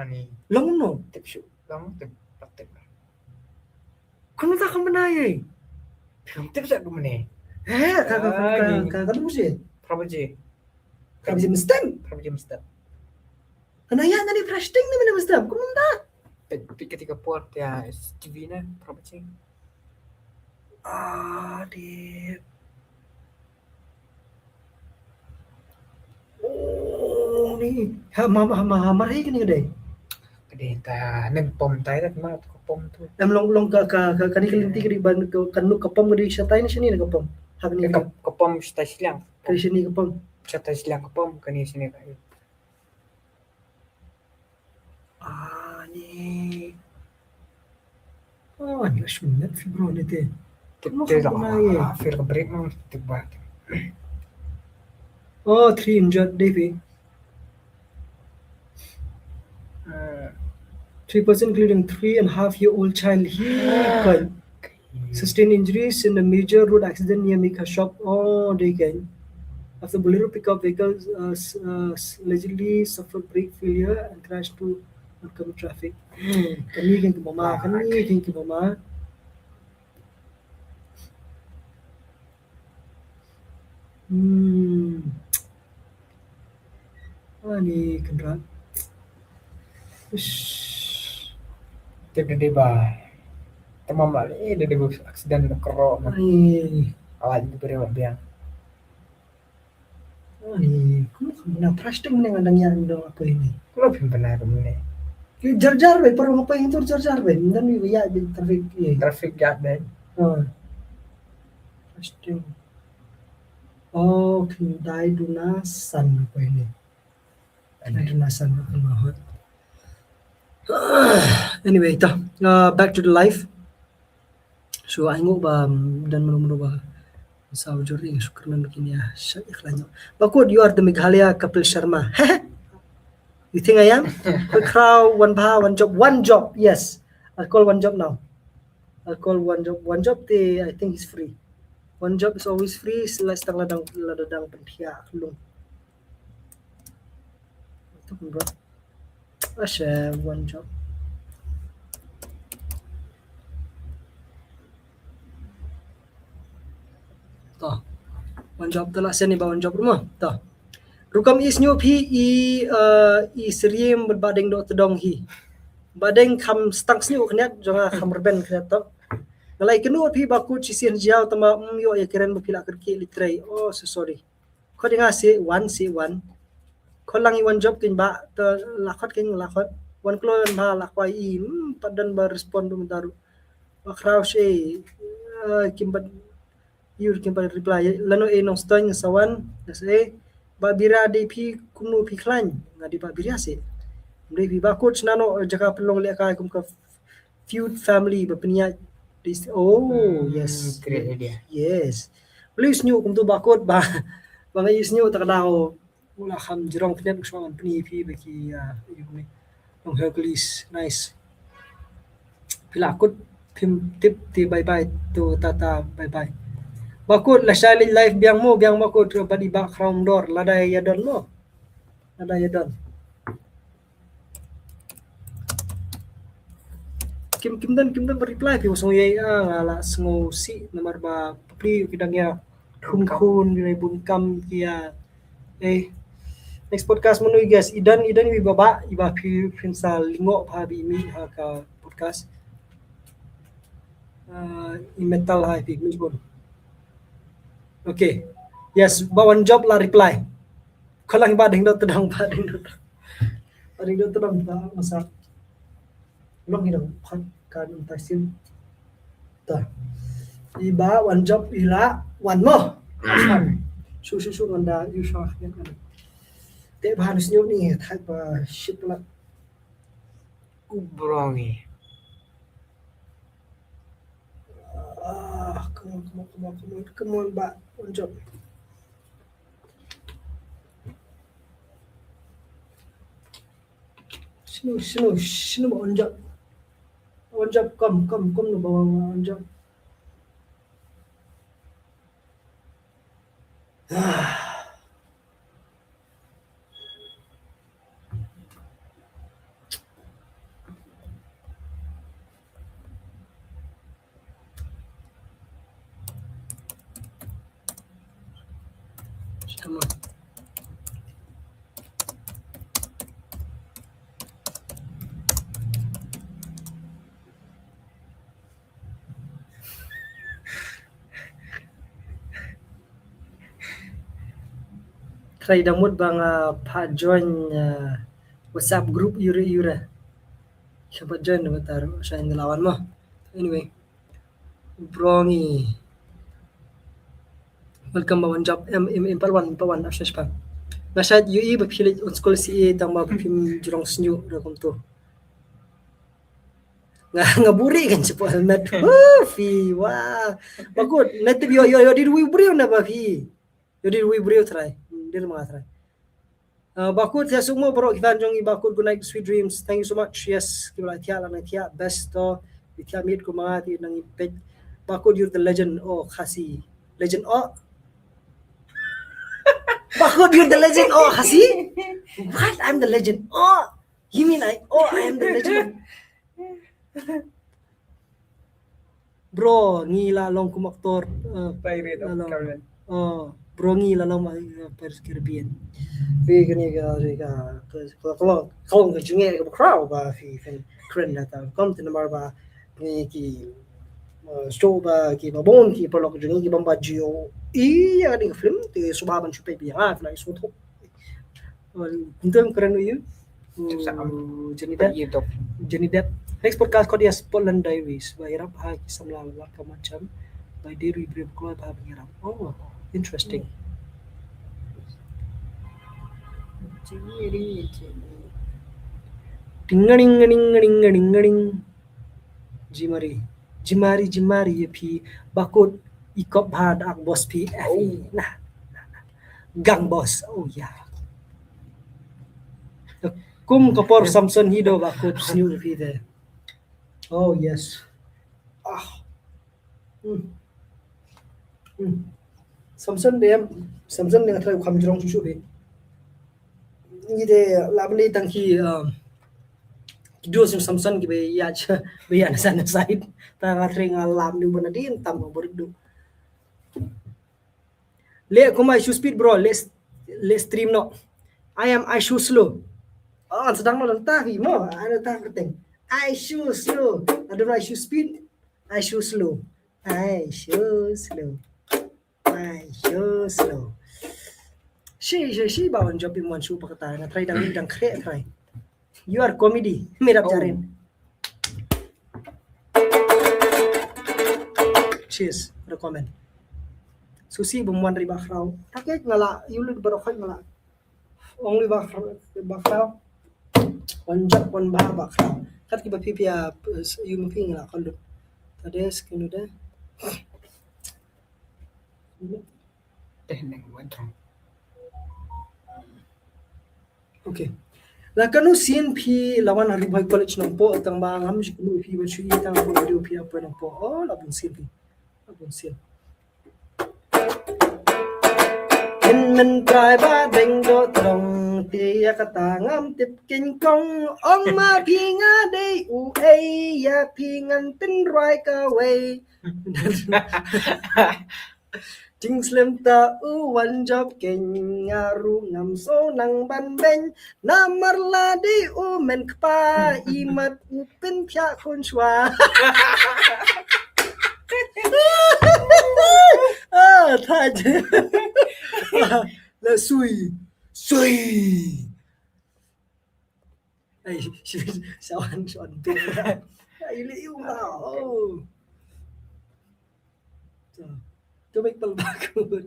Ni long no. tip shoot. Lang tip tip. Kung tak kampana ye. Tip sa meneh. Kakak musi. Probaje. Kabis mstem. Probaje mesti. Anaya nani freshting ni mana mstem. Kumunda. Ketika port ya TV na probaje. Dia. Oh ni. Mama rin kini kadai. Kedeta nang pom tay rat ma pom tu. Long kani kelinti kiri ban kanu kapom kadi siya ni sini kapom. Hab ni Kapom sta silang. kadi sini kapom. Sta silang kapom kani sini kay. Ni. Ni sunat fibro ni te. Ano Kita ka kumain? feel ka break mo tiba. 3 injured Davy. 3% including 3.5-year-old child. He got sustained injuries in a major road accident near Mika shop. They can. After Bolero pickup vehicles allegedly suffered brake failure and crashed to oncoming traffic. Kani king mama. Ni kendaraan. Tiba dia ba. Tamam lah dia accident kero. Ni Awal itu beri biang. Kung na freshting na nga nangyari daw ako ini. Kalau benar ni. Jar-jar be, pero ngapain itu jar-jar be. Mindan mi ya di traffic eh. Traffic guard dan. Freshting. Kindai Dunasan apa ini? Kindai Dunasan apa mahal. Anyway, ito. Back to the life. So, aingo ba dan menu-menu ba sa ujuri syukran begini ya. Iklanyo. Bakod, you are the Meghalaya Kapil Sharma. You think I am? Quick crowd, one power, one job. One job, yes. I'll call one job now. I'll call one job. One job, I think is free. One job is always free. Selain tang ladang pentia lung. Itu pun bro. Asya one job. Toh. One job telah sini ba one job rumah. Toh. Rukam is new phi i seriem berbading do tedong hi. Badeng kam stang sniu knyat jonga kam berben knyat to. Ngalai kenu phi baku cisian jiao tama yo ya keren bupila kerki litrei. Oh so sorry. Kau dengar si one. Kau langi one job kin ba te lakot kin lakot. One klo ba lakwai i padan ba respond dum daru. Ba kraus kimbat yur kimbat reply lano nong stoin sawan se ba bira de phi kumnu phi klan ngadi ba bira se. Mre phi ba coach nano jaka pelong le ka kum ka feud family ba penia. Yes. Great idea. Yes. Please new kum tu bakot ba is new tak daw wala kham jirong knet so an pni phi ba ki yum ni long Hercules nice. Pila kot phim tip ti bye bye to tata bye bye. Bakot la shali life biang bakot badi background door ladai yadon mo. Ladai yadon. Kim dan reply pi usong ye ngala sngo si nomor ba pli kidang ya kun ni bunkam kia next podcast menu guys idan wi baba iba pi finsa lingo pa bi mi ha ka podcast i metal ha pi mi bon. Okay, yes bawan job la reply kolang bading do tedang masa long hidang kan tasin ta iba one job ila one mo su nganda you shock yan Te bahan senyum ni type shit pula. Ubrongi. Come on, ba. One job. Sino ba on job? On job, come no bawang on job. Come on. Try download bang pa join WhatsApp group yura. Siapa join dapat taruh saya ngelawan mah. Anyway, Brongi. Welcome bawan job M pawan akses pa. Nasad UI bapilit on school si tang bapim jurong senyu rakom tu. Ngaburi kan sepo helmet. Fi wah. Bagus. Nanti yo did we brio na ba fi. Yo did we brio try. Dia mga try. Bakut ya semua bro kita jong bakut good night sweet dreams. Thank you so much. Yes, kita tia lang tia best to. Tia meet ko mga ti nang ipet. Bakut you're the legend. Oh, kasi. Legend oh. Bakut you're the legend. Oh, kasi. What? I'm the legend. Oh. You mean I am the legend. Bro, ngila long kumaktor. Pirate of Alam. Caribbean. Bro ngila long Pirates Caribbean. Fi kani ka kalau ngejunge ka crowd ba fi fin kren na ta kom tin mar ba ki show ba ki ba bon ki polok junge ki bamba geo iya ni film ti subaban chupe bi ha na isu to. Kuntum keren you. Johnny Depp. Next podcast ko dia Poland Diaries. Bahirap ha kisam lang ka macam. By Diri Brave Club ha bahirap. Oh, interesting. Ding. Jimari ye pi bakut ikop bad ak bos pi nah gang boss oh yeah kum kapor Samson hido bakut snu pi de oh yes Samson dengan try kam jrong chu be ni de labli tangki Kido sim Samson ki be ya na sana side ta ngatring lam ni bana din tam berdu le kuma issue speed bro let's stream no I show slow sedang no ta hi mo ada ta keteng I show slow ada I show speed I show slow She bawan job in one show pakata na try dang kre try you are comedy mirap jarin cheers recommend susi bumuan riba kraw takek ngala yulid barokay ngala only bakraw onjak on ba kraw kat kiba pipia yung ping ngala kondo tades kinuda Teknik wentong. okay la kanu CNP lawan Haribay College ng po atang bangam sikulu pi ba chui tang po video pi apa ng po labun CNP men trai ba deng do trong tia katangam tip king kong ong ma pinga dei u ei ya pingan tin rai ka wei Jing slim ta one job king ngaru ngam so nang ban ben namar la di men kpa imat upin pya kun shwa taj la sui ai sawan son tu ai liu oh to make pel baku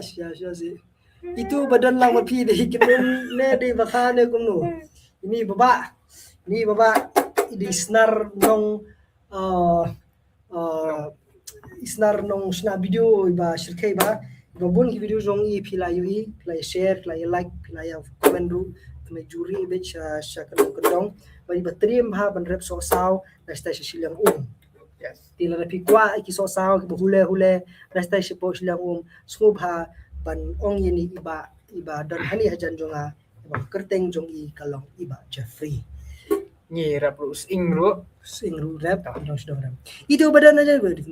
siya si Itu badan lang mapi deh kinung ne de bakane kumno. Ini baba di snar nong isnar nong sna video iba shirkai ba bun ki video jong i pilai share pilai like pilai comment ru tme juri be cha kadong bani batrim ha ban rep so saw nasta shiliang Yes. tila na pikwa ki so saw ki hule nasta shipo shiliang smooth ha ban ong yini iba dan hani hajan jonga iba kerteng jong i kalong iba Jeffrey Nyi rap lu ing lu. sing ru rap dong sedang itu badan aja gue di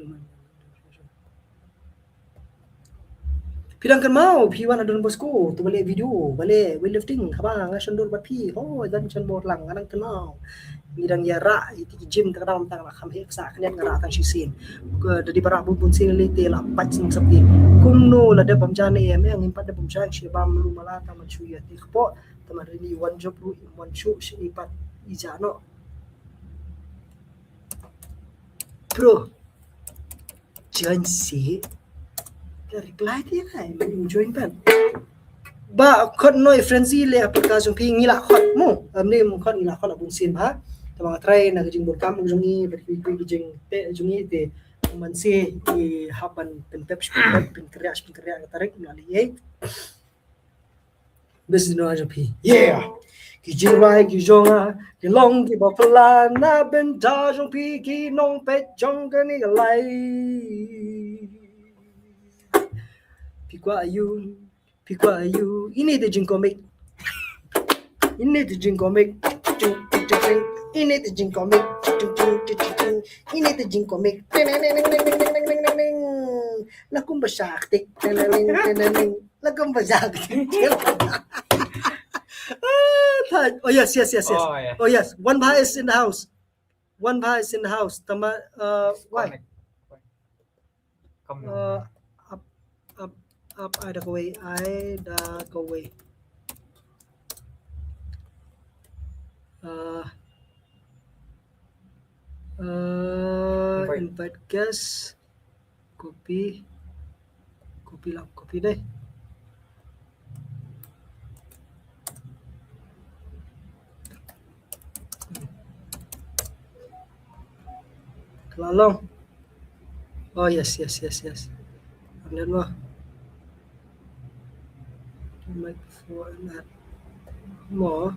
Pidang kan mau piwan adon bosku tu balik video balik weightlifting habang ngasondur bat pi oh dan chan bor lang anang kenal nidang ya ra iti gym kadang tang la kham heksa knen ngara tang sisin ke dari para bubun sin lite la pat sing sapi kumno la de pamjane em yang impat de pamjan shi bam lu mala ta machu ya ti kpo tamar ni one job lu one show shi ipat ijano bro jangan sih reply dia kan join kan ba khot noi frenzy le application phi ngila khot mu amne mu khot ngila khot abun sin ba tamang try na jing bor kam jungi berfi jing te jungi te man se i haban pen pep pin kriya tarik ngali ye bes no aja phi yeah ki jing rai ki jonga ki long ki ba pla na ben da jong phi ki nong pe jong ka ni lai Pikwa ayu ini tu jing komik ini tu jing komik ini tu jing komik ini tu jing komik lakum basaktik lakum basaktik oh yes Oh, yeah. oh yes one bar is in the house tama why Come up ada kawai invite guest copy deh kelalong oh yes kemudian wah microphone at more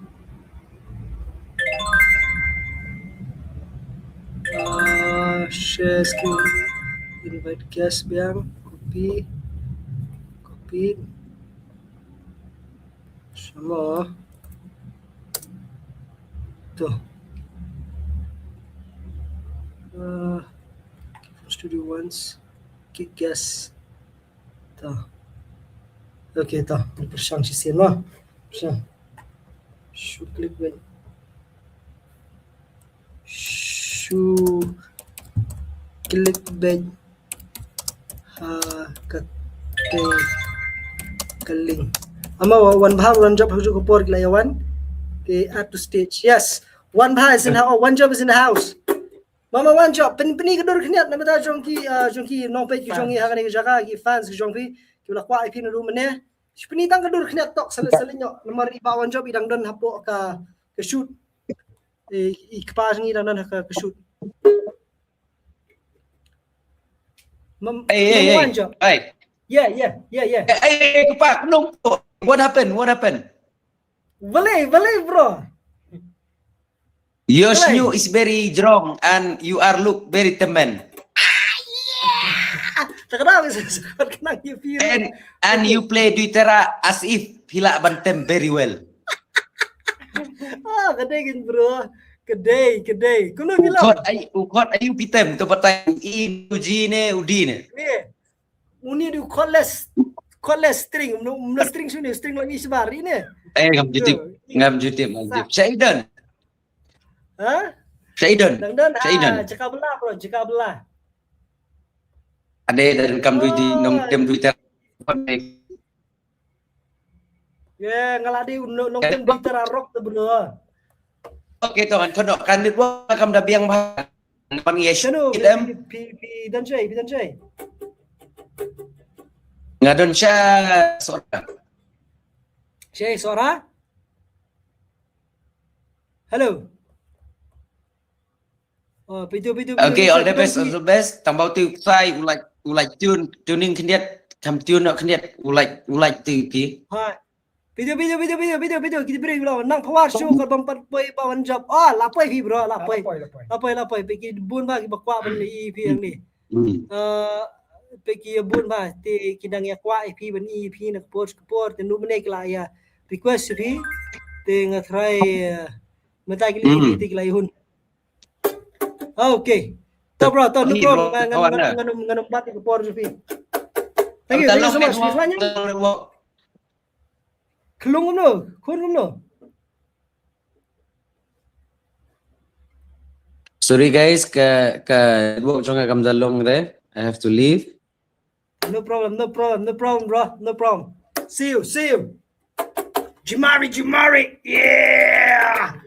share screen invite guest biang copy semua tuh studio once kick guest tuh okay tuh persiang sisian lah persiang shoot click when clickbait kaling ama one bahar one job haju ko por glayawan they add to stage yes one bahar is in house one job is in the house mama one job peni kedur khniat na bata jongki no pe ki jongi hagane jaga ki fans ki jongki ki la kwa ip na room ne peni tang kedur khniat tok salinyo nomor iba one job idang don hapo ka shoot ikpas ngi dan ka shoot Hey. one job yeah Hey, Pak, no. What happened? boleh bro Your Right. new is very strong and you are look very teman. terkenal sekali kena you feel And you play Duitera as if hila bantem very well. kedai bro kedai kuno bilang Ukot ayu pitem to patay Ujine Udine. ni uni di college string sini string lagi sebar ini Ngam jutip. Syaidan. ha Syaidan. dan cakap belah Ade dan kam duit di nom tem Duitera. ya ngaladi nongtem bicara rock tu bro Oke tuan, kodok kan dit wa kam da biang bah. Pan yes Kanu, idem pi dan cai. ngadon sya sora. Shay suara. Halo. Oh, video. Okay, all the best. Tambah tu saya ulai tuning kendiat tune nak kendiat ulai tu pi. Ha. Video. Kita beri bro. Nang power show kau bampat boy bawan job. Oh, lapoi pi bro, lapoi. Pergi bun ba bakwa ban EP yang ni. Pergi bun ba ti kidang ya kwa EP ban EP nak post te nu bene kala ya. Request pi te ngatrai mata kili ti kala hun. Okay. To bro, no problem. Nganum bat ke por pi. Thank you so much. Misalnya kelung no. Sorry guys, ka work jangan kam dalong re. I have to leave. No problem, bro. No problem. See you. Jimari. Yeah.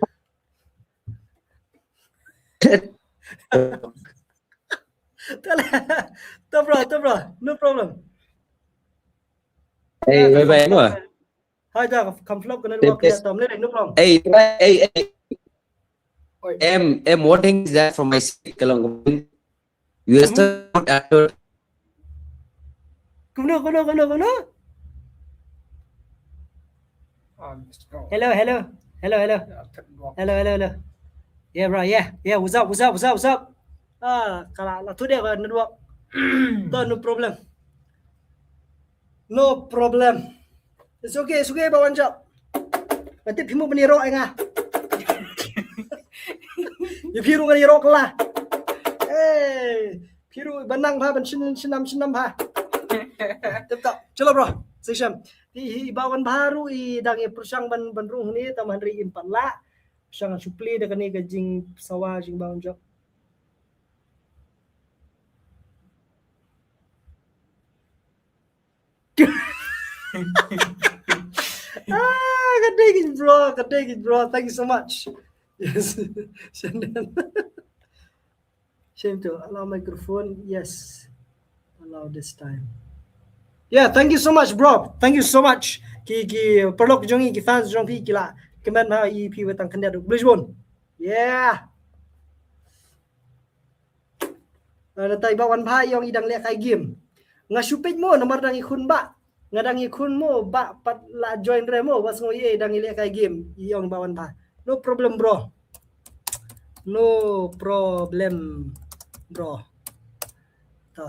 To bro. No problem. Hey, bye no. Hai da kam flop kana work ya tom le no problem. Hey. What thing is that from my seat kalong you are still not actor. Kuno. Hello. Yeah, bro. Yeah. What's up? Kalau tu dia kan dua. No problem. It's okay bawan job. Nanti pimu meniro enga. Ya piru kan iro kelah. Piru benang pa ben senam pa. Tetap. Chalo bro. Session. Di bawan baru dang persang ban rung ni taman ri impan la. Sang supli dah kani gajing sawah jing bawan job. Kadegit bro. Thank you so much. Yes. Shame to allow microphone. Yes. Allow this time. Yeah, thank you so much, bro. Thank you so much. Ki perlok jongi ki fans jong pi kila. Kemen ha EP wetang kenda do. Blisbon. Yeah. Ada tai bawan bhai yang idang lek kai game. Ngasupit mo nomor dang ikun ba. Ngadang ikun mo ba pat la join re mo was ngoye dang lek kai game yang bawan bhai. No problem, bro.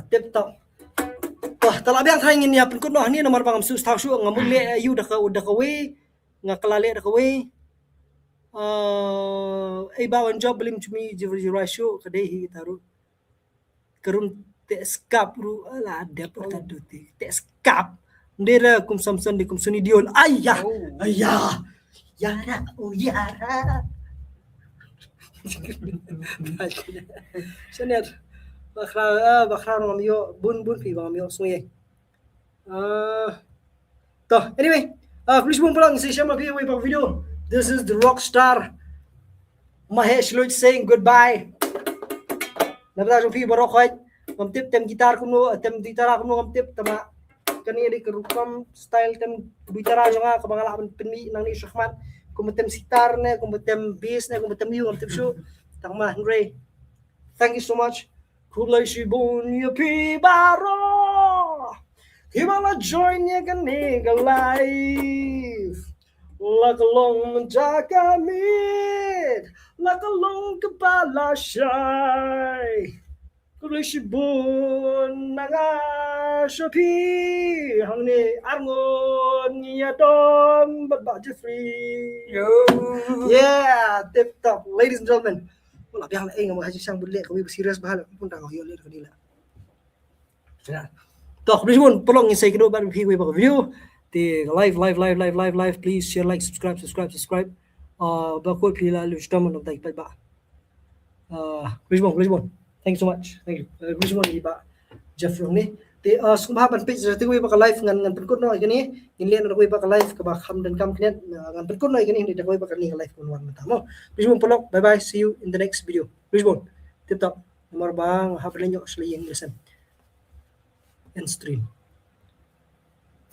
Tip top. Wah, talak biang thai ngin ya penkut noh ni nomor bangam sus tau su ngamul le ayu dah ka we ngakalale dah ka we. Bawan job belim cumi jirai show kadai hi taru. Kerun te skap ru ala ada pertadu te skap. Ndera kum Samson di kum Suni Dion. Ayah. Yara. Senyap. Bakra ngamiyo bun pi ngamiyo sungai. Anyway, please bung pulang saya siapa pi pak video. This is the rock star Mahesh Luch saying goodbye. Nabda pi barok hoy. Ngamtip tem gitar kuno ngamtip tama kani di kerukam style tem gitar nga kabangala penmi nang ni Syahmat. Kumatem sitar ne, kumatem bass ne, kumatem yu, kumatem show. Tangma, Ray. Thank you so much. Kulay si Bonya Pibaro. Himala join niya kaniga live. Lakalong menjagamit. Lakalong kapalasay. Kulay si Bonya Shapi. Hang ni Arngon niya Dom Baba Jeffrey. Yo. Yeah, tip top. Ladies and gentlemen. Wala biang laing ang mga siyang budle kami serious bahal punta ko hiyo lero kanila. Toh, please one polong insay kino ba piwi ba video. The live. Please share, like, subscribe. Bakul pila lu stam no dai ba. Please one. Thank you so much. Thank you. Please one iba Jeff ni. Te sumhaban page sa tiwi ba ka live ngan penkut no igani. Inlian na ko iba ka live ka ba kham dan kam knet ngan penkut no igani hindi ko iba ka ni live kun wan matamo. Please one polong. Bye. See you in the next video. Please one. Tip top. Nomor bang hafal ninyo actually yang listen and stream.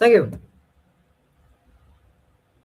Thank you.